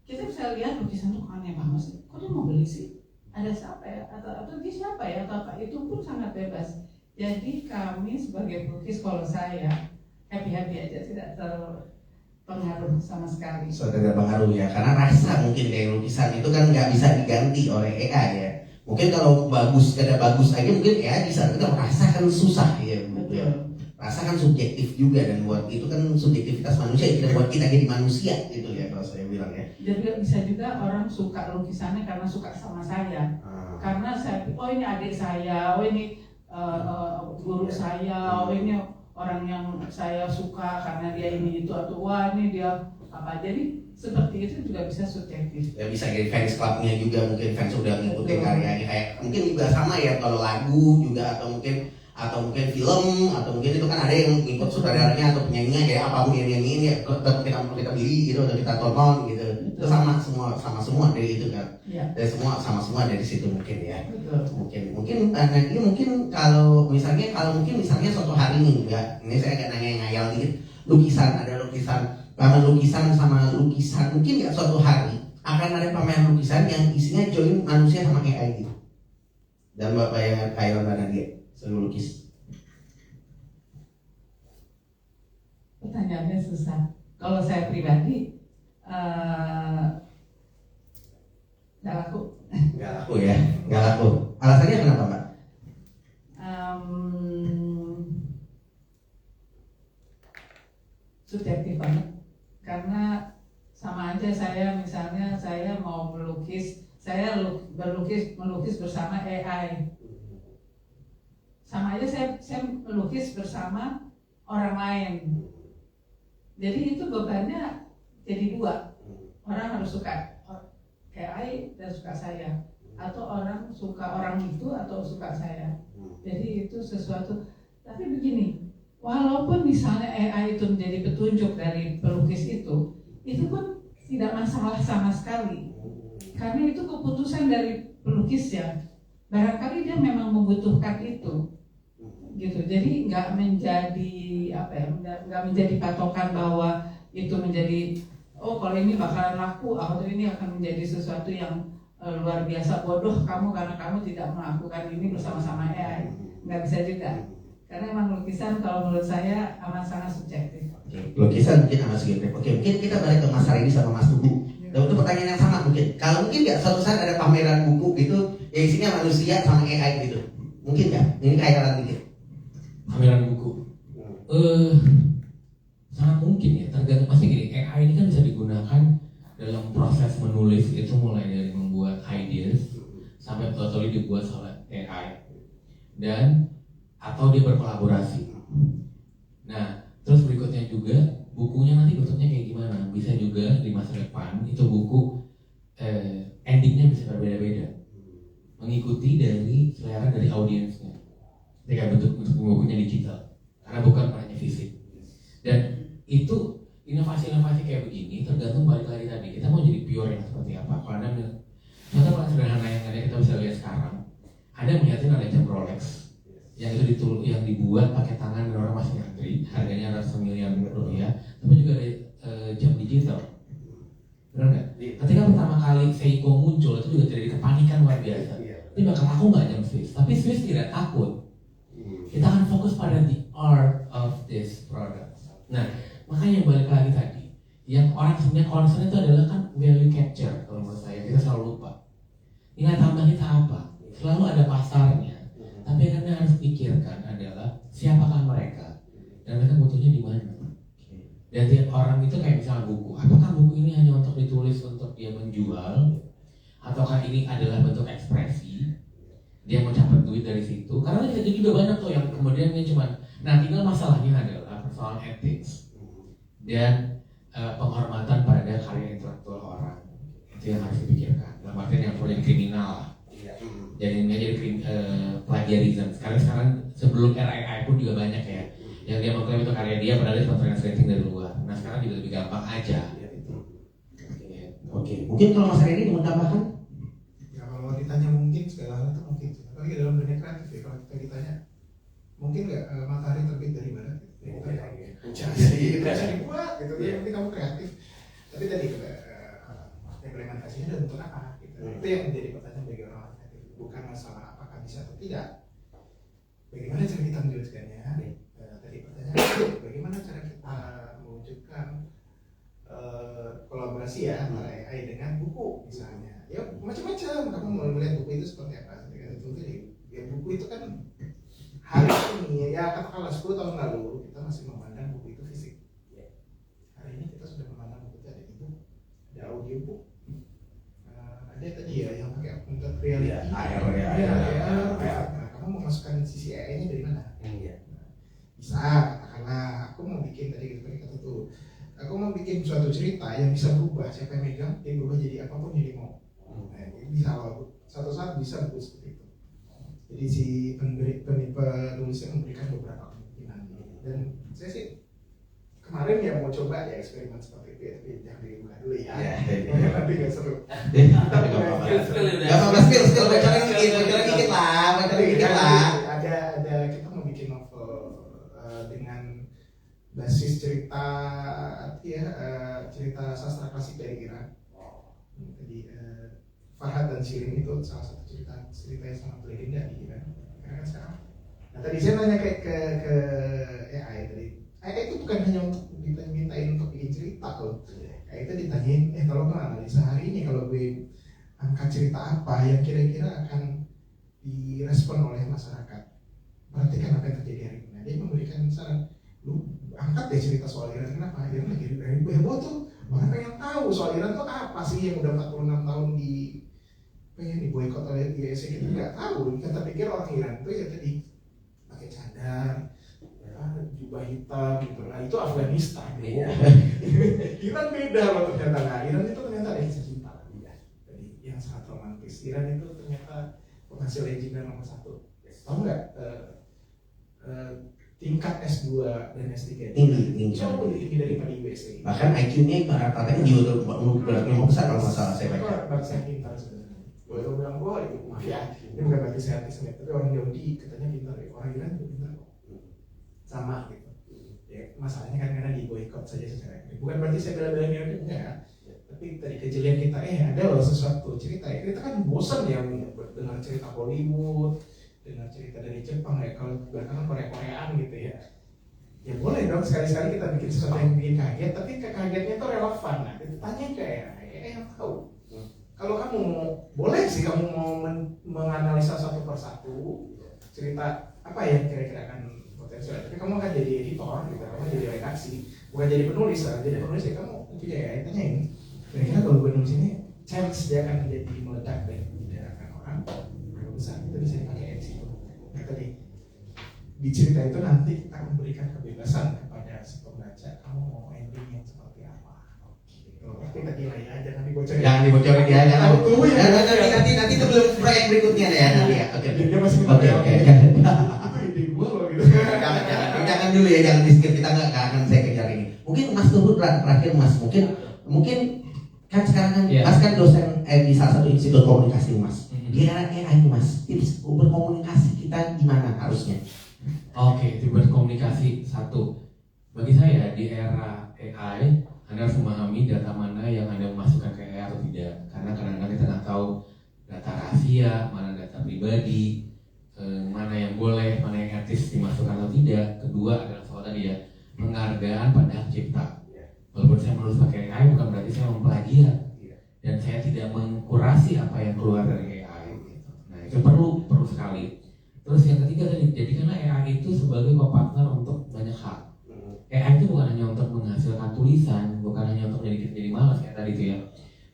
Kita bisa lihat lukisan itu aneh banget sih, kok dia mau beli sih, ada siapa ya, atau dia siapa ya, atau apa, itu pun sangat bebas. Jadi kami sebagai pelukis, kalau saya happy aja, tidak terpengaruh sama sekali. Tidak pengaruh ya, karena rasa mungkin kayak lukisan itu kan nggak bisa diganti oleh AI ya. Mungkin kalau bagus aja mungkin AI bisa, tapi kalau rasa kan susah ya. Betul. Rasa kan subjektif juga, dan buat itu kan subjektivitas manusia, tidak buat kita jadi manusia gitu ya kalau saya bilang ya. Jadi bisa juga orang suka lukisannya karena suka sama saya, karena saya, oh ini adik saya, oh ini guru saya, oh ini orang yang saya suka karena dia ini itu, atau wah ini dia apa. Jadi seperti itu juga bisa subjektif. Ya bisa jadi fans clubnya juga, mungkin fans udah ngikutin karyanya, kayak mungkin juga sama ya kalau lagu juga, atau mungkin film, atau mungkin itu kan ada yang ngikut sutradaranya atau penyanyinya, kayak apapun yang nyanyiin ya kita beli gitu atau kita tonton gitu. Itu sama semua dari itu kan. Ya. Dari sama dari situ mungkin ya. Betul. Mungkin nanti mungkin kalau misalnya suatu hari nih ya, ini saya agak nanya ngayal dikit, ada lukisan sama lukisan, mungkin ya suatu hari akan ada pameran lukisan yang isinya join manusia sama AI gitu. Dan Bapak yang Kairon dan Nadia seluruh lukis. Pertanyaannya susah. Kalau saya pribadi nggak laku. Nggak laku. Alasannya kenapa, Mbak? Subjektif banget. Karena sama aja saya mau melukis, melukis bersama AI. Sama aja saya melukis bersama orang lain. Jadi itu bebannya jadi dua. Orang harus suka AI dan suka saya, atau orang suka orang itu atau suka saya. Jadi itu sesuatu. Tapi begini, walaupun misalnya AI itu menjadi petunjuk dari pelukis itu pun tidak masalah sama sekali, karena itu keputusan dari pelukis ya. Barangkali dia memang membutuhkan itu. Gitu, jadi nggak menjadi patokan bahwa itu menjadi kalau ini bakalan laku atau ini akan menjadi sesuatu yang luar biasa bodoh kamu karena kamu tidak melakukan ini bersama-sama AI. Nggak bisa juga. Karena emang lukisan kalau menurut saya amat sangat subjektif. Oke, lukisan mungkin amat subjektif. Oke, mungkin kita balik ke Mas Haridi sama Mas Tugu. Dan untuk pertanyaan yang sama mungkin, kalau mungkin nggak suatu saat ada pameran buku gitu, ya isinya manusia sama AI gitu, mungkin nggak? Ini khayalan dikit. Pameran buku, sangat mungkin ya. Tergantung pasti gini, AI ini kan bisa digunakan dalam proses menulis itu mulai dari membuat ideas sampai totally dibuat oleh AI dan atau dia berkolaborasi. Nah, terus berikutnya juga bukunya nanti bentuknya kayak gimana? Bisa juga di masa depan itu buku endingnya bisa berbeda-beda, mengikuti dari selera dari audiensnya. Ketika bentuk bukunya digital, karena bukan hanya fisik. Dan itu inovasi-inovasi kayak begini tergantung balik lagi tadi kita mau jadi pure yang seperti apa. Karena contoh paling sederhana yang ada kita bisa lihat sekarang, ada melihatin ada jam Rolex yang itu yang dibuat pakai tangan dan orang masih ngantri, harganya ratusan miliar rupiah, tapi juga ada jam digital. Benar nggak? Ketika pertama kali Seiko muncul itu juga terjadi kepanikan luar biasa. Ini bakal laku nggak jam Swiss? Tapi Swiss tidak takut. Kita akan fokus pada the art of this product. Nah, makanya yang balik lagi tadi, yang orang sebenarnya concern itu adalah kan value capture. Kalau menurut saya kita selalu lupa. Nilai tambah kita apa? Selalu ada pasarnya. Tapi yang Anda harus pikirkan adalah siapakah mereka dan mereka butuhnya di mana. Dan tiap orang itu kayak misalnya buku. Apakah buku ini hanya untuk ditulis untuk dia menjual, ataukah ini adalah bentuk ekspresi? Dia mau dapat duit dari situ. Karena jadi juga banyak tuh yang kemudian ini cuman. Nah, tinggal masalahnya adalah persoalan ethics dan penghormatan pada karya intelektual orang. Itu yang harus dipikirkan. Dalam artian yang perlu jadi kriminal lah. Jadi nggak jadi plagiarism. Sekarang sebelum era AI pun juga banyak ya yang dia mengklaim itu karya dia padahal itu translating dari luar. Nah sekarang juga lebih gampang aja. Oke. Mungkin kalau Mas Haridi mau tambahkan? Ya kalau ditanya mungkin segala hal itu mungkin. Tapi dalam dunia kreatif ya kalau kita ditanya mungkin nggak matahari terbit dari barat? Bisa dibuat gitu. Tapi kamu kreatif. Tapi tadi implementasinya dan untuk apa? Gitu. Itu yang menjadi pertanyaan bagi orang kreatif. Bukan masalah apakah bisa atau tidak. Bagaimana cara kita menjelaskannya? Tadi pertanyaan, bagaimana cara kita mewujudkan kolaborasi ya antara AI dengan buku misalnya? Ya macam-macam. Kamu mau melihat buku itu seperti apa? Ya buku itu kan hari ini ya katakanlah 10 tahun lalu kita masih memandang buku itu fisik. Hari ini kita sudah memandang buku itu ada e-book, ada audiobook. Ada tadi ya yang pakai augmented reality. Nah, kamu mau masukkan sisi AI-nya dari mana? Bisa, katakanlah aku mau bikin tadi seperti kata tuh, aku mau bikin suatu cerita yang bisa berubah, siapa yang megang, dia berubah jadi apapun yang dia mau. Nah, bisa loh, suatu saat bisa buku seperti itu. Jadi si penulisnya memberikan beberapa kemungkinan. Dan saya sih kemarin ya mau coba ya eksperimen seperti itu ya, tapi jangan dibuka dulu ya. Nanti nggak seru. Skill, baca dikit lah. Ada kita mau bikin novel dengan basis cerita cerita sastra klasik dari Iran. Jadi Farhad dan Shirin itu salah satu cerita yang sangat legenda di Iran. Karena kan sekarang. Nah tadi saya nanya ke AI tadi. AI itu bukan hanya untuk dimintain untuk bikin cerita loh. AI itu ditanyain, kalau gue analisa hari ini kalau gue angkat cerita apa yang kira-kira akan direspon oleh masyarakat. Perhatikan apa yang terjadi hari ini. Nah, dia memberikan saran, lu angkat deh cerita soal Iran. Kenapa? Iran lagi heboh tuh. Orang pengen tahu soal Iran tuh apa sih yang udah 46 tahun pengen diboikot oleh IAC. Kita nggak tahu. Kita pikir orang Iran itu ya tadi pakai cadar, jubah hitam gitu. Nah itu Afghanistan. Iran beda loh ternyata. Nah Iran itu ternyata ada kisah cinta. Jadi yang sangat romantis. Iran itu ternyata penghasil engineer nomor 1. Tahu nggak? Tingkat S2 dan S3 tinggi. jauh lebih tinggi daripada USA. Bahkan IQ-nya rata-ratanya juga beratnya besar kalau masalah saya baca. Bangsa pintar sebenarnya. Boleh bilang itu maaf ya, ini bukan berarti saya antisemitis, tapi orang Yahudi katanya pintar ya, orang Iran juga pintar kok. Sama gitu. Ya masalahnya kadang-kadang diboikot saja secara bukan berarti saya bela-belain Yahudi enggak. Tapi tadi kejelian kita ada loh sesuatu cerita ya. Kita kan bosan ya dengar cerita Hollywood, dengar cerita dari Jepang ya, kalau belakangan Korea-Koreaan gitu ya. Ya boleh dong sekali-sekali kita bikin sesuatu yang bikin kaget, tapi kagetnya itu relevan. Nah, kita tanya ke AI yang tahu. Kalau kamu boleh sih kamu mau menganalisa satu persatu cerita apa ya kira-kira akan potensial, tapi kamu akan jadi editor gitu, kamu jadi redaksi, bukan jadi penulis lah. Jadi penulis ya kamu juga ya tanyain kira-kira kalau gue nulis ini chance dia akan menjadi meledak dan menjadikan orang besar, itu bisa dipakai MC itu. Nah tadi di cerita itu nanti kita memberikan kebebasan kepada si pembaca, kamu mau ending yang seperti apa. Oke, kita kira ya, jangan dibocorin. Jangan dibocorin ya, jangan. Tunggu ya. Nanti sebelum proyek berikutnya ya nanti ya. Oke. Dia masih Oke. itu ide gue loh gitu. Jangan dulu ya, jangan di skip, kita nggak akan saya kejar ini. Mungkin Mas Tuhut terakhir Mas, mungkin kan sekarang kan Mas kan dosen di salah satu institut komunikasi Mas. Di era AI Mas, tips berkomunikasi kita gimana harusnya? Oke, itu berkomunikasi satu. Bagi saya di era AI, Anda harus memahami data mana yang Anda masukkan ke AI atau tidak. Karena kadang-kadang kita nggak tahu data rahasia, mana data pribadi, mana yang boleh, mana yang etis dimasukkan atau tidak. Kedua adalah soal tadi ya, penghargaan pada hak cipta. Walaupun saya menulis pakai AI bukan berarti saya memplagiat dan saya tidak mengkurasi apa yang keluar dari AI. Nah itu perlu sekali. Terus yang ketiga tadi, jadikanlah AI itu sebagai co-partner untuk banyak hal. AI itu bukan hanya untuk menghasilkan tulisan, bukan hanya untuk menjadi kita jadi malas kayak tadi itu ya.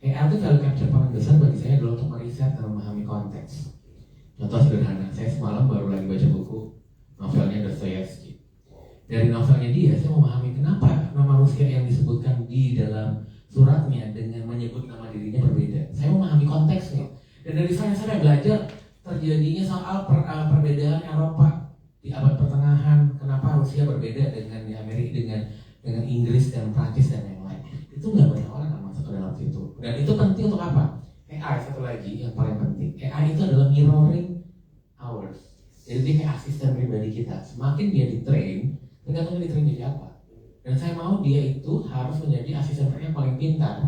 AI itu value capture paling besar bagi saya adalah untuk meriset dan memahami konteks. Contoh sederhana, saya semalam baru lagi baca buku novelnya Dostoyevsky. Dari novelnya dia, saya memahami kenapa nama Rusia yang disebutkan di dalam suratnya dengan menyebut nama dirinya berbeda. Saya memahami konteksnya. Dan dari sana saya belajar terjadinya soal perbedaan Eropa di abad pertengahan, kenapa Rusia berbeda dengan di Amerika, dengan Inggris dan Prancis dan yang lain. Itu nggak banyak orang yang masuk ke dalam situ. Dan itu penting untuk apa? AI satu lagi yang paling penting. AI itu adalah mirroring ours. Jadi dia kayak asisten pribadi kita. Semakin dia di-train, tergantung di-train jadi apa. Dan saya mau dia itu harus menjadi asisten yang paling pintar.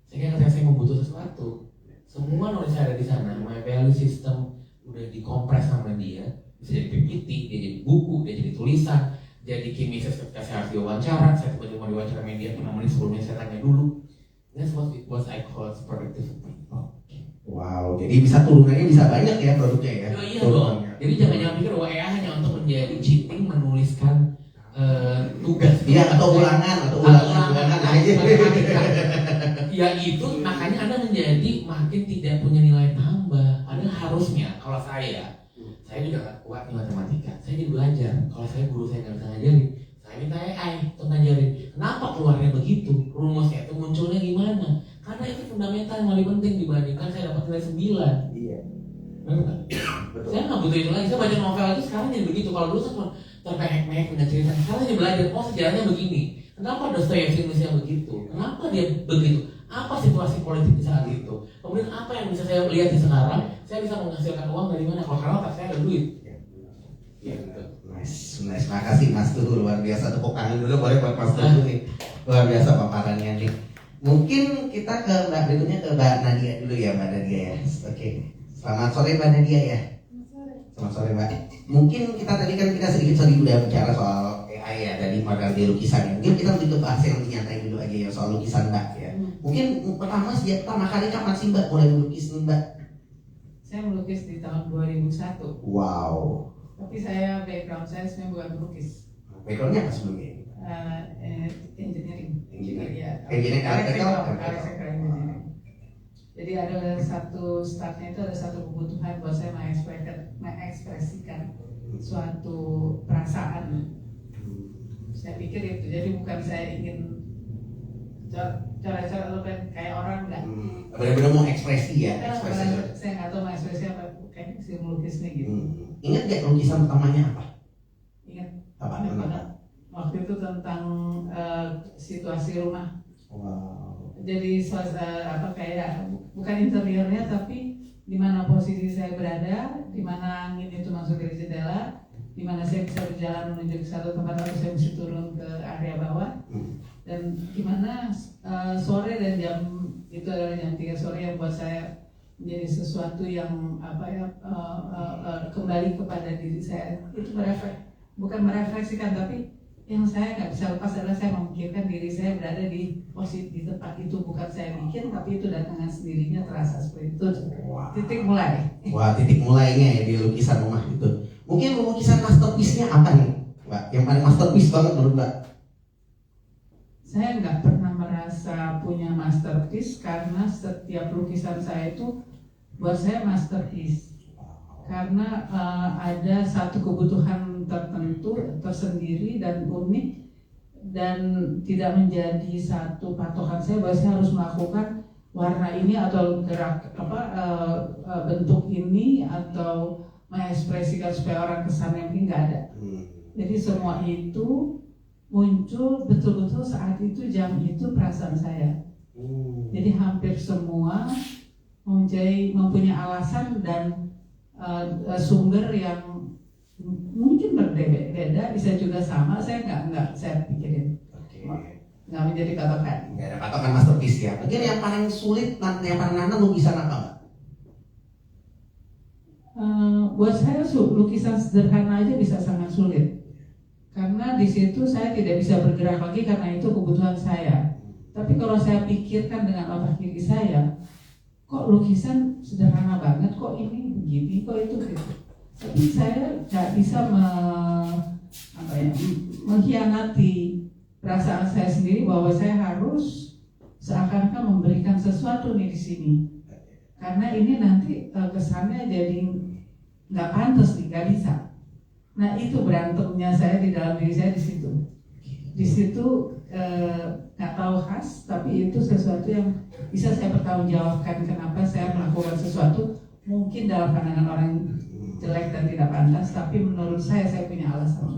Sehingga ketika saya membutuh sesuatu, semua knowledge ada di sana. My value system udah dikompres sama dia. Bisa jadi PPT, dia jadi buku, dia jadi tulisan, jadi key message ketika saya harus diwawancara. Saya tiba-tiba mau diwawancara media 5 menit sebelumnya saya tanya dulu. That's what I call productivity. Wow, jadi bisa turunannya bisa banyak ya produknya ya. Iya dong. Jadi jangan pikir bahwa AI hanya untuk menjadi cheating menuliskan tugas. Iya atau ulangan aja. Ya itu makanya Anda menjadi makin tidak punya nilai tambah. Anda harusnya, kalau saya juga nggak kuat nih matematika. Saya jadi belajar. Kalau saya guru saya nggak bisa ngajarin, saya minta AI untuk ngajarin. Kenapa keluarnya begitu? Rumusnya itu munculnya gimana? Karena itu fundamental yang lebih penting dibandingkan saya dapat nilai 9. Iya. Betul. Saya nggak butuh itu lagi. Saya baca novel itu sekarang jadi begitu. Kalau dulu saya terpehek-mehek dengan cerita. Sekarang jadi belajar. Oh sejarahnya begini. Kenapa Dostoyevsky nulisnya begitu? Kenapa dia begitu? Apa situasi politik di saat itu? Kemudian apa yang bisa saya lihat di sekarang? Saya bisa menghasilkan uang dari mana? Kalau sekarang tak saya ada duit. Ya betul. Nice. Makasih Mas Tuhul, luar biasa. Tepuk tangan dulu boleh buat Mas Tuhul nih. Luar biasa paparannya nih. Mungkin kita ke berikutnya ke Mbak Nadia dulu ya Mbak Nadia ya. Oke. Selamat sore Mbak Nadia ya. Selamat sore Mbak. Mungkin kita tadi kan sedikit udah bicara soal AI ya dari modal di lukisan ya. Mungkin kita lebih ke bahas yang lebih nyantai dulu aja ya soal lukisan Mbak ya. Mungkin pertama kali kapan sih Mbak mulai melukis Mbak? Saya melukis di tahun 2001. Wow. Tapi saya background saya sebenarnya bukan melukis. Backgroundnya apa sebelumnya? Engineering. Engineering. Engineering Electrical. engineering. Jadi ada startnya itu ada satu kebutuhan buat saya mengekspresikan suatu perasaan. Saya pikir itu. Jadi bukan saya ingin cara-cara lo kan kayak orang enggak. Benar-benar mau ekspresi ya. Saya nggak tahu mau ekspresi apa. Kayaknya si melukisnya gitu. Ingat gak lukisan pertamanya apa? Ingat. Apa? Waktu itu tentang situasi rumah. Wow. Jadi kayak bukan interiornya tapi di mana posisi saya berada, di mana angin itu masuk dari jendela, di mana saya bisa berjalan menuju ke satu tempat lalu saya bisa turun ke area bawah, dan di mana sore dan jam itu adalah jam 3 sore yang buat saya menjadi sesuatu yang kembali kepada diri saya. Itu bukan merefleksikan, tapi yang saya nggak bisa lepas adalah saya memikirkan diri saya berada di posisi di tempat itu, bukan saya bikin, tapi itu datang dengan sendirinya, terasa seperti itu. Titik mulai. Wah, titik mulainya ya di lukisan rumah itu. Mungkin lukisan masterpiece-nya apa nih, Mbak? Yang paling masterpiece banget menurut Mbak? Saya nggak pernah merasa punya masterpiece karena setiap lukisan saya itu buat saya masterpiece. Karena ada satu kebutuhan tertentu tersendiri dan unik dan tidak menjadi satu patokan saya bahwa saya harus melakukan warna ini atau gerak bentuk ini atau mengekspresikan supaya orang kesannya mungkin nggak ada. Jadi semua itu muncul betul-betul saat itu, jam itu, perasaan saya. Jadi hampir semua mempunyai alasan dan sumber yang mungkin berbeda, bisa juga sama. Saya nggak saya pikirin, nggak menjadi patokan. Nggak ada patokan masterpiece ya. Mungkin yang paling sulit, yang paling nana lukisan apa, Mbak? Buat saya lukisan sederhana aja bisa sangat sulit, karena di situ saya tidak bisa bergerak lagi karena itu kebutuhan saya. Tapi kalau saya pikirkan dengan otak kiri saya, kok lukisan sederhana banget, kok ini begini, kok itu gitu. Tapi saya nggak bisa mengkhianati perasaan saya sendiri bahwa saya harus seakan-akan memberikan sesuatu nih di sini. Karena ini nanti kesannya jadi nggak pantas nih, nggak bisa. Nah itu berantemnya saya di dalam diri saya di situ. Di situ nggak tahu khas, tapi itu sesuatu yang bisa saya pertanggungjawabkan kenapa saya melakukan sesuatu mungkin dalam pandangan orang jelek dan tidak pantas, tapi menurut saya punya alasan.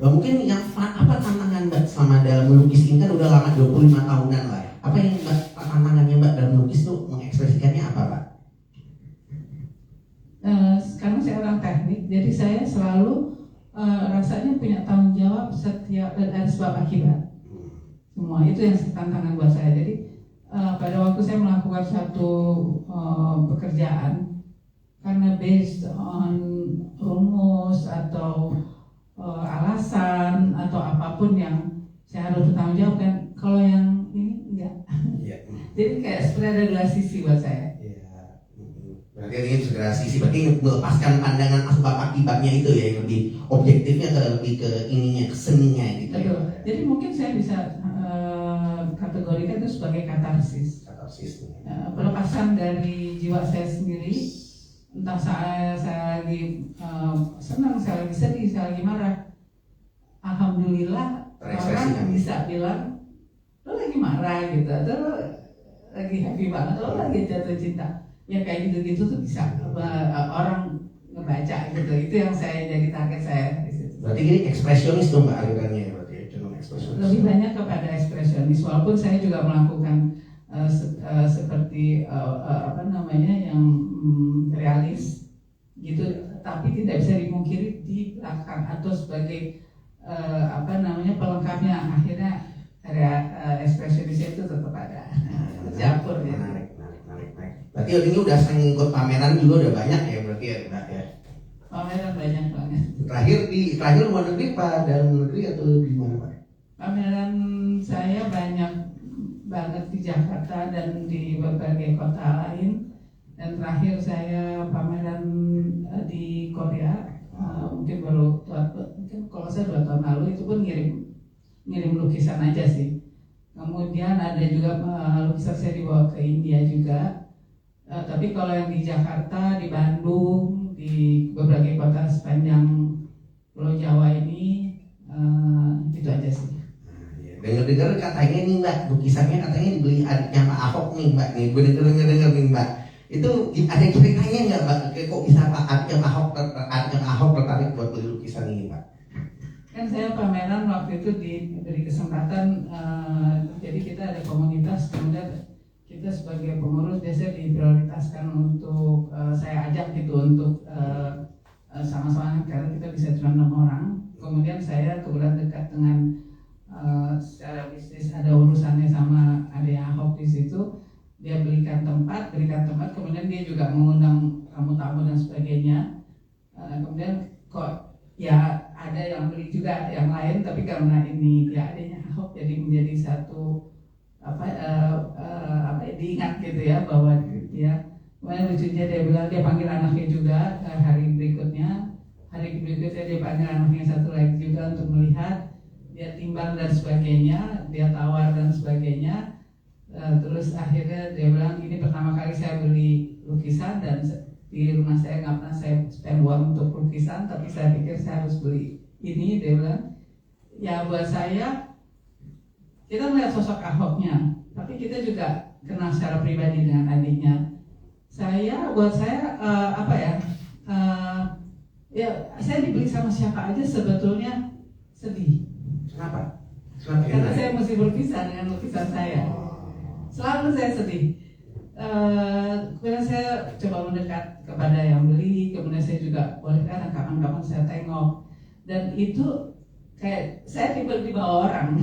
Mungkin yang apa tantangan Mbak selama dalam melukis ini kan udah lama 25 tahunan lah ya. Apa yang Mbak tantangannya Mbak dalam melukis itu mengekspresikannya apa, Pak? Karena saya orang teknik, jadi saya selalu rasanya punya tanggung jawab setiap ada sebab akibat. Semua itu yang tantangan buat saya. Jadi pada waktu saya melakukan satu pekerjaan, karena based on rumus atau alasan atau apapun yang saya harus bertanggung jawab, kan kalau yang ini enggak. Jadi kayak sebenarnya ada dua sisi buat saya. Berarti ini segera sisi, berarti melepaskan pandangan asbab akibatnya itu ya, yang lebih objektifnya lebih ke ininya, ke seninya gitu. Betul. Jadi mungkin saya bisa kategorikan itu sebagai katarsis. Pelepasan dari jiwa saya sendiri, entah saya lagi senang, saya lagi sedih, saya lagi marah. Alhamdulillah orang bisa bilang lo lagi marah gitu, atau lo lagi happy banget, lo lagi jatuh cinta. Ya kayak gitu-gitu tuh bisa orang ngebaca gitu. Itu yang saya jadi target saya di situ. Berarti ini ekspresionis dong Mbak alirannya, berarti cenderung ekspresionis. Lebih banyak kepada ekspresionis, walaupun saya juga melakukan seperti yang realis gitu, tapi tidak bisa dimungkiri di belakang atau sebagai pelengkapnya. Akhirnya ekspresionis itu tetap ada, campur ya. Berarti ini udah sering ikut pameran juga udah banyak ya, berarti ya Mbak ya? Pameran banyak banget. Terakhir luar negeri Pak, dalam negeri atau di mana Pak? Pameran saya banyak banget di Jakarta dan di berbagai kota lain. Dan terakhir saya pameran di Korea, mungkin kalau saya 2 tahun lalu, itu pun ngirim lukisan aja sih. Kemudian ada juga lukisan saya dibawa ke India juga. Tapi kalau yang di Jakarta, di Bandung, di berbagai kota sepanjang Pulau Jawa ini, itu aja sih. Dengar-dengar katanya nih Mbak, lukisannya katanya dibeli adiknya Pak Ahok nih Mbak. Nih gue denger nih Mbak. Itu ada ceritanya nggak Mbak? Kok bisa adiknya Pak Ahok tertarik buat beli lukisan ini Mbak? Kan saya pameran waktu itu diberi kesempatan, jadi kita ada komunitas, kemudian kita sebagai pengurus biasanya diprioritaskan untuk saya ajak gitu untuk sama-sama, karena kita bisa cuma 6 orang. Kemudian saya kebetulan dekat dengan secara bisnis, ada urusannya sama Ade Ahok di situ. dia berikan tempat, kemudian dia juga mengundang tamu-tamu dan sebagainya. Kemudian kok ya ada yang beli juga yang lain, tapi karena ini dia adanya Ahok jadi menjadi satu diingat gitu ya bahwa dia. Kemudian lucunya dia bilang dia panggil anaknya juga hari berikutnya dia panggil anaknya satu lagi juga untuk melihat, dia timbang dan sebagainya, dia tawar dan sebagainya. Terus akhirnya dia bilang ini pertama kali saya beli lukisan dan di rumah saya nggak pernah saya spend uang untuk lukisan, tapi saya pikir saya harus beli ini. Dia bilang ya buat saya, kita melihat sosok Ahoknya, tapi kita juga kenal secara pribadi dengan adiknya. Buat saya saya dibeli sama siapa aja sebetulnya sedih. Kenapa? Karena saya mesti berpisah dengan lukisan saya. Selalu saya sedih. Kemudian saya coba mendekat kepada yang beli, kemudian saya juga bolehkan kapan-kapan saya tengok, dan itu kayak saya tiba-tiba orang.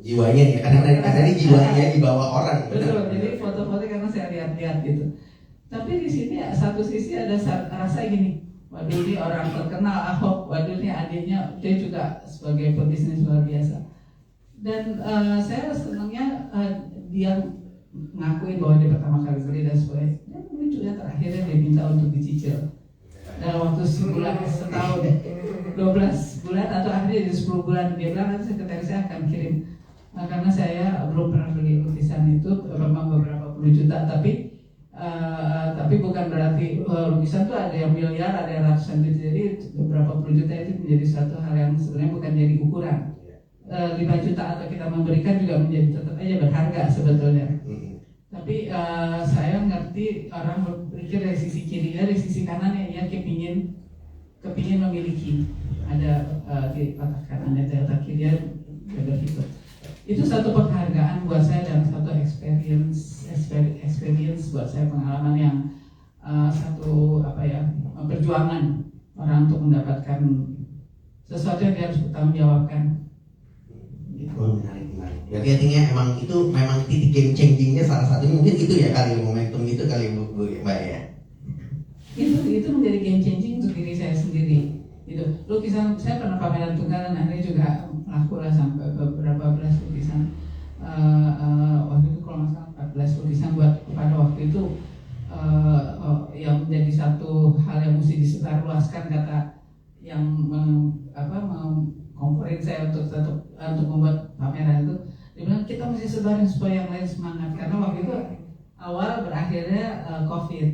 Jiwanya ya, kadang-kadang jiwanya dibawa orang. Betul. Jadi foto-foto karena saya lihat-lihat gitu. Tapi di sini satu sisi ada rasa gini, waduh ini orang terkenal Ahok, waduh ini adiknya dia juga sebagai pebisnis luar biasa. Dan saya senangnya dia ngakuin bahwa dia pertama kali beli dan sebagainya. Dan lucu ya, terakhirnya dia minta untuk dicicil dalam waktu sebulan, setahun, 12 bulan atau akhirnya jadi 10 bulan. Dia bilang nanti sekretaris saya akan kirim. Karena saya belum pernah beli lukisan itu, memang beberapa puluh juta, tapi bukan berarti lukisan tuh ada yang miliar, ada yang ratusan juta. Jadi beberapa puluh juta itu menjadi satu hal yang sebenarnya bukan jadi ukuran. 5 juta atau kita memberikan juga menjadi tetap aja berharga sebetulnya. Tapi saya ngerti orang berpikir dari sisi kirinya, dari sisi kanannya ia kepingin memiliki. Ada di otak kanannya, di otak kirinya begitu. Itu satu penghargaan buat saya dan satu experience buat saya, pengalaman yang satu perjuangan orang untuk mendapatkan sesuatu yang dia harus bertanggungjawabkan. Menarik. Jadi artinya memang titik game changingnya salah satunya mungkin itu ya kali, momentum itu kali Bu Mbak ya. Itu menjadi game changing untuk diri saya sendiri. Gitu. Lukisan saya pernah pameran tunggal dan akhirnya juga laku lah sampai beberapa belas lukisan. Waktu itu kalau nggak salah 14 lukisan buat pada waktu itu yang menjadi satu hal yang mesti disebarluaskan, kata yang mengkomporin saya untuk membuat pameran itu. Dia bilang kita mesti sebarin supaya yang lain semangat, karena waktu itu awal berakhirnya COVID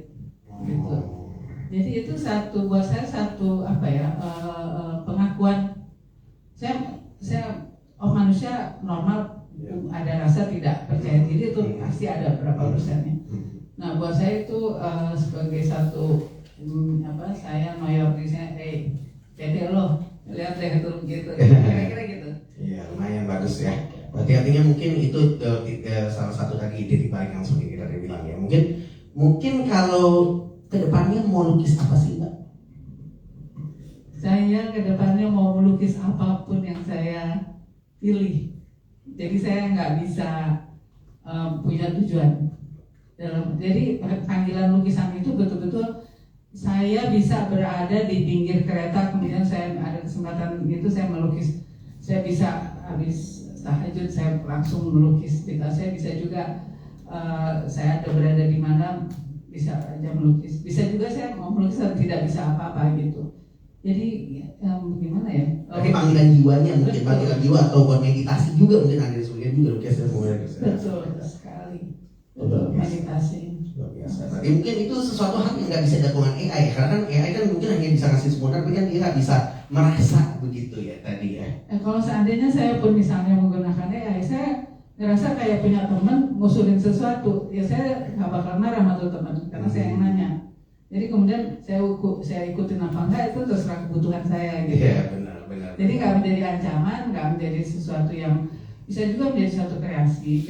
gitu. Jadi itu buat saya satu pengakuan saya manusia normal, ada rasa tidak percaya diri itu pasti ada berapa persennya. Nah buat saya itu sebagai satu saya noyor diri saya, pede lo lihat deh turun gitu, kira-kira gitu. Iya, lumayan bagus ya. Berarti artinya mungkin itu salah satu tadi titik balik yang seperti kita bilang ya. Mungkin kalau kedepannya mau lukis apa sih Mbak? Saya kedepannya mau melukis apapun yang saya pilih. Jadi saya nggak bisa punya tujuan. Jadi panggilan lukisan itu betul-betul saya bisa berada di pinggir kereta, kemudian saya ada kesempatan itu saya melukis. Saya bisa habis tahajud saya langsung melukis. Saya bisa juga saya ada berada di mana bisa aja melukis. Bisa juga saya mau melukis dan tidak bisa apa-apa gitu. Jadi gimana ya? Tapi panggilan jiwanya mungkin, panggilan jiwa atau buat meditasi juga mungkin ada sebagian juga lukisnya semuanya. Betul sekali. Betul, meditasi. Berarti mungkin itu sesuatu hal yang nggak bisa dilakukan AI, karena kan AI kan mungkin hanya bisa ngasih semua, tapi kan dia nggak bisa merasa begitu ya tadi ya. Kalau seandainya saya pun misalnya menggunakan AI, saya ngerasa kayak punya teman ngusulin sesuatu, ya saya nggak bakal marah sama tuh teman, karena saya yang nanya. Jadi kemudian saya ikutin apa enggak itu terserah kebutuhan saya gitu. Iya benar. Jadi nggak menjadi ancaman, nggak menjadi sesuatu yang bisa juga menjadi suatu kreasi,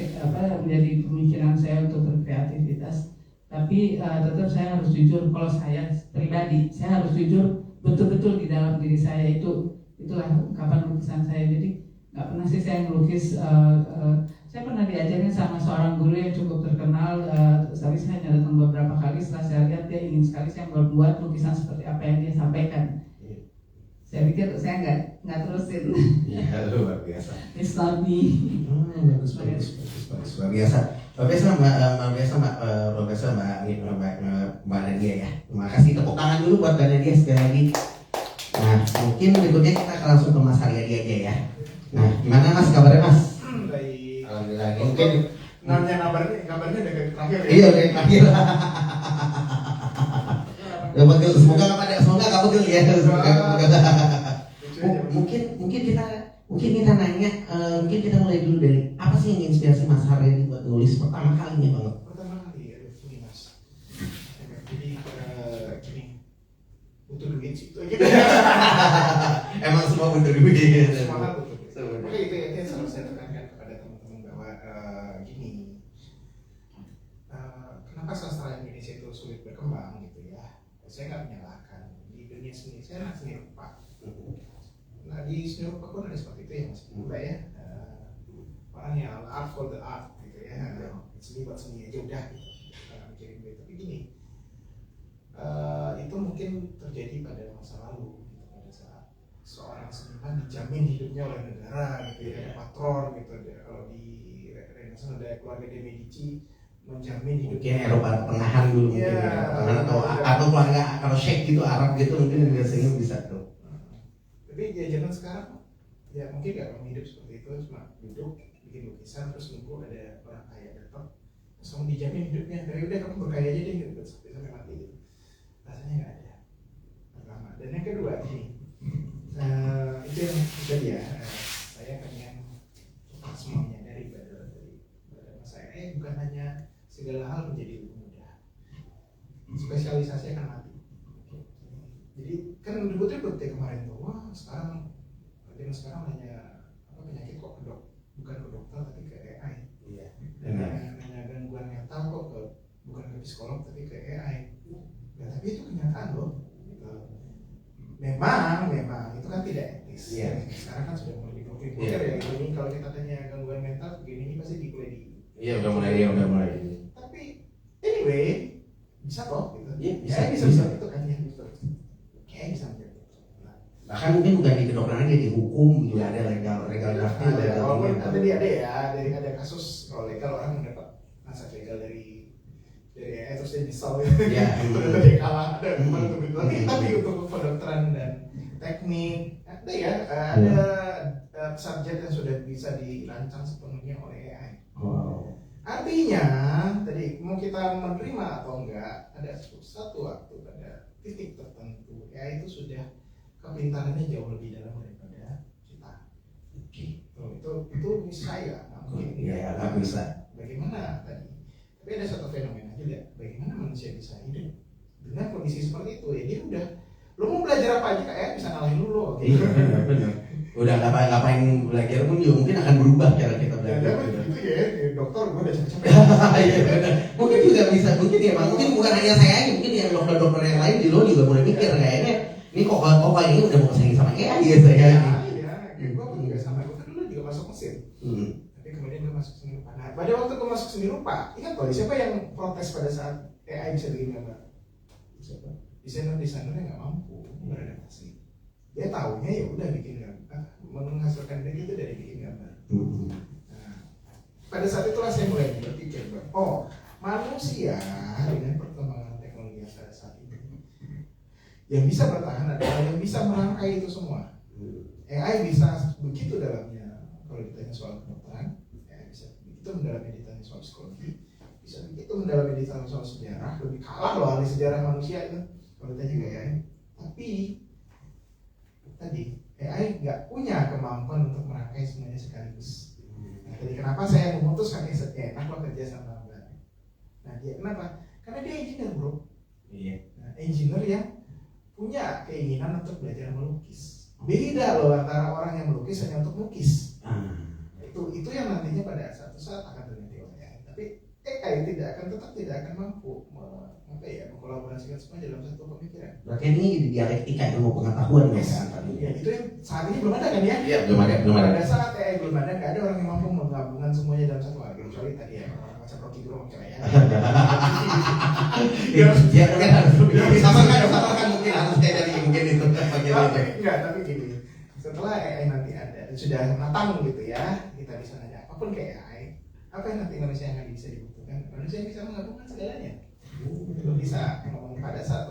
menjadi pemikiran saya untuk berkreativitas. Tapi tetap saya harus jujur. Kalau saya pribadi, saya harus jujur betul-betul di dalam diri saya, itulah ungkapan lukisan saya. Jadi nggak pernah sih saya melukis Saya pernah diajarin sama seorang guru yang cukup terkenal, tapi saya hanya datang beberapa kali. Setelah saya lihat dia ingin sekali saya membuat lukisan seperti apa yang dia sampaikan. Saya pikir saya nggak terusin. Iya, luar biasa. It's not me. Bagus, luar biasa. Luar biasa Mbak Nadia ya. Terima kasih, tepuk tangan dulu buat Mbak Nadia sekali lagi. Nah, mungkin berikutnya kita akan langsung ke Mas Haryadi aja ya. Nah, gimana Mas kabarnya Mas? Baik. Alhamdulillah. Mungkin Nanya kabarnya udah terakhir ya. iya udah terakhir. Ya betul, semoga nggak pegel ya. Mungkin kita nanya, mungkin kita mulai dulu dari apa sih yang inspirasi Mas Haryadi buat nulis pertama kalinya banget? Pertama kali ya, ini Mas. Jadi gini, butuh duit sih. Gitu. Emang semua butuh duit. Semua hal butuh duit. Makanya itu yang selalu saya tekankan kepada teman-teman bahwa gini, kenapa sastra Indonesia itu sulit berkembang gitu ya? Saya nggak menyalahkan di dunia seni. Saya anak seni rupa. Nah di seni rupa pun ada seperti itu ya Mas. Mbak ya, orang yang art for the art gitu ya. Seni buat seni aja udah gitu. Mikirin duit. Tapi gini, itu mungkin terjadi pada masa lalu gitu, pada saat seorang seniman dijamin hidupnya oleh negara gitu ya, ada patron gitu. Kalau di Renaissance ada keluarga de Medici menjamin hidup. Mungkin Eropa Tengahan dulu mungkin ya. Atau keluarga kalau Sheikh gitu Arab gitu mungkin biasanya bisa tuh. Tapi ya zaman sekarang ya mungkin gak kamu hidup seperti itu, cuma duduk bikin lukisan terus nunggu ada orang kaya datang terus kamu dijamin hidupnya, dari udah kamu berkaya aja deh gitu sampai mati gitu. Rasanya nggak ada. Pertama, dan yang kedua ini itu yang tadi ya, saya pengen semua menyadari pada saya bukan hanya segala hal menjadi lebih mudah, spesialisasi akan mati. Jadi kan ribut-ribut ya kemarin tuh, wah sekarang hanya penyakit kok bukan ke dokter tapi ke AI. Iya. Hanya gangguan mental kok bukan ke psikolog tapi ke AI. Ya, tapi itu kenyataan loh. Gitu. Memang itu kan tidak etis. Iya. Sekarang kan sudah mulai dikonfirmasi Iya. ya. Ini kalau kita tanya gangguan mental begini ini pasti mulai di. Iya udah mulai. Tapi anyway bisa kok gitu. Iya, bisa. Bisa itu kan ya gitu. Kayak bisa menjadi. Bahkan mungkin bukan di kedokteran aja, di hukum juga ada legal drafting. Walaupun tadi ada ya, ada kasus kalau legal orang mendapat masa legal dari terus dia nyesal Iya. udah dia kalah ada tapi untuk kedokteran dan teknik ada ya, ada subjek yang sudah bisa dirancang sepenuhnya oleh AI. Wow. Artinya tadi mau kita menerima atau enggak, ada satu waktu pada titik tertentu AI itu sudah kepintarannya jauh lebih dalam daripada kita. Itu saya nggak mungkin. Iya, nggak bisa. Bagaimana tadi? Tapi ada satu fenomena juga. Bagaimana manusia bisa hidup dengan kondisi seperti itu? Ya dia udah, lo mau belajar apa aja kayak bisa ngalahin lo. Iya benar. Udah ngapain belajar pun juga mungkin akan berubah cara kita belajar. Itu ya, dokter gue udah capek-capek. Iya benar. Mungkin juga bisa, mungkin bukan hanya saya aja, mungkin yang dokter-dokter yang lain di luar juga mulai mikir kayaknya ini kok ini udah mau bersaing sama AI gitu ya. Iya, gue pun juga sama. Gue kan dulu juga masuk mesin. Tapi kemudian gue masuk seni rupa. Nah, pada waktu gue masuk seni rupa, ingat loh, siapa yang protes pada saat AI bisa bikin gambar? Siapa? Desainer-desainernya nggak mampu beradaptasi. Dia taunya ya udah bikin gambar, menghasilkan duit itu dari bikin gambar. Nah, pada saat itulah saya mulai berpikir bahwa manusia dengan perkembangan teknologi yang pada saat ini yang bisa bertahan adalah yang bisa merangkai itu semua. AI bisa begitu dalamnya kalau ditanya soal kedokteran, AI bisa begitu mendalamnya ditanya soal psikologi, bisa begitu mendalamnya ditanya soal sejarah, lebih kalah loh ahli sejarah manusia itu kalau ditanya ke AI. Tapi tadi AI nggak punya kemampuan untuk merangkai semuanya sekaligus. Nah, jadi kenapa saya memutuskan enak lo kerja sama Mbak. Nah dia kenapa? Karena dia engineer bro. Iya. Nah, engineer yang punya keinginan untuk belajar melukis. Beda loh antara orang yang melukis hanya untuk melukis. Itu yang nantinya pada satu saat akan terjadi oleh AI. Tapi AI tetap tidak akan mampu mengkolaborasikan semuanya dalam satu pemikiran. Berarti ini jadi dialektika ilmu pengetahuan dong kan tadi. Ya itu yang saat ini belum ada kan ya? Iya, belum ada. Pada saat belum ada, nggak ada orang yang mampu menggabungkan semuanya dalam satu warga, kecuali tadi ya orang macam Rocky Gerung macam ya. Ya mungkin harus sama kan mungkin harus kayak dari mungkin itu bagian Tapi itu. enggak, tapi gini, setelah AI nanti ada, sudah matang gitu ya, kita bisa nanya apapun ke AI, apa yang nanti manusia yang bisa dibutuhkan? Manusia yang bisa menggabungkan segalanya. Itu bisa ngomong pada saat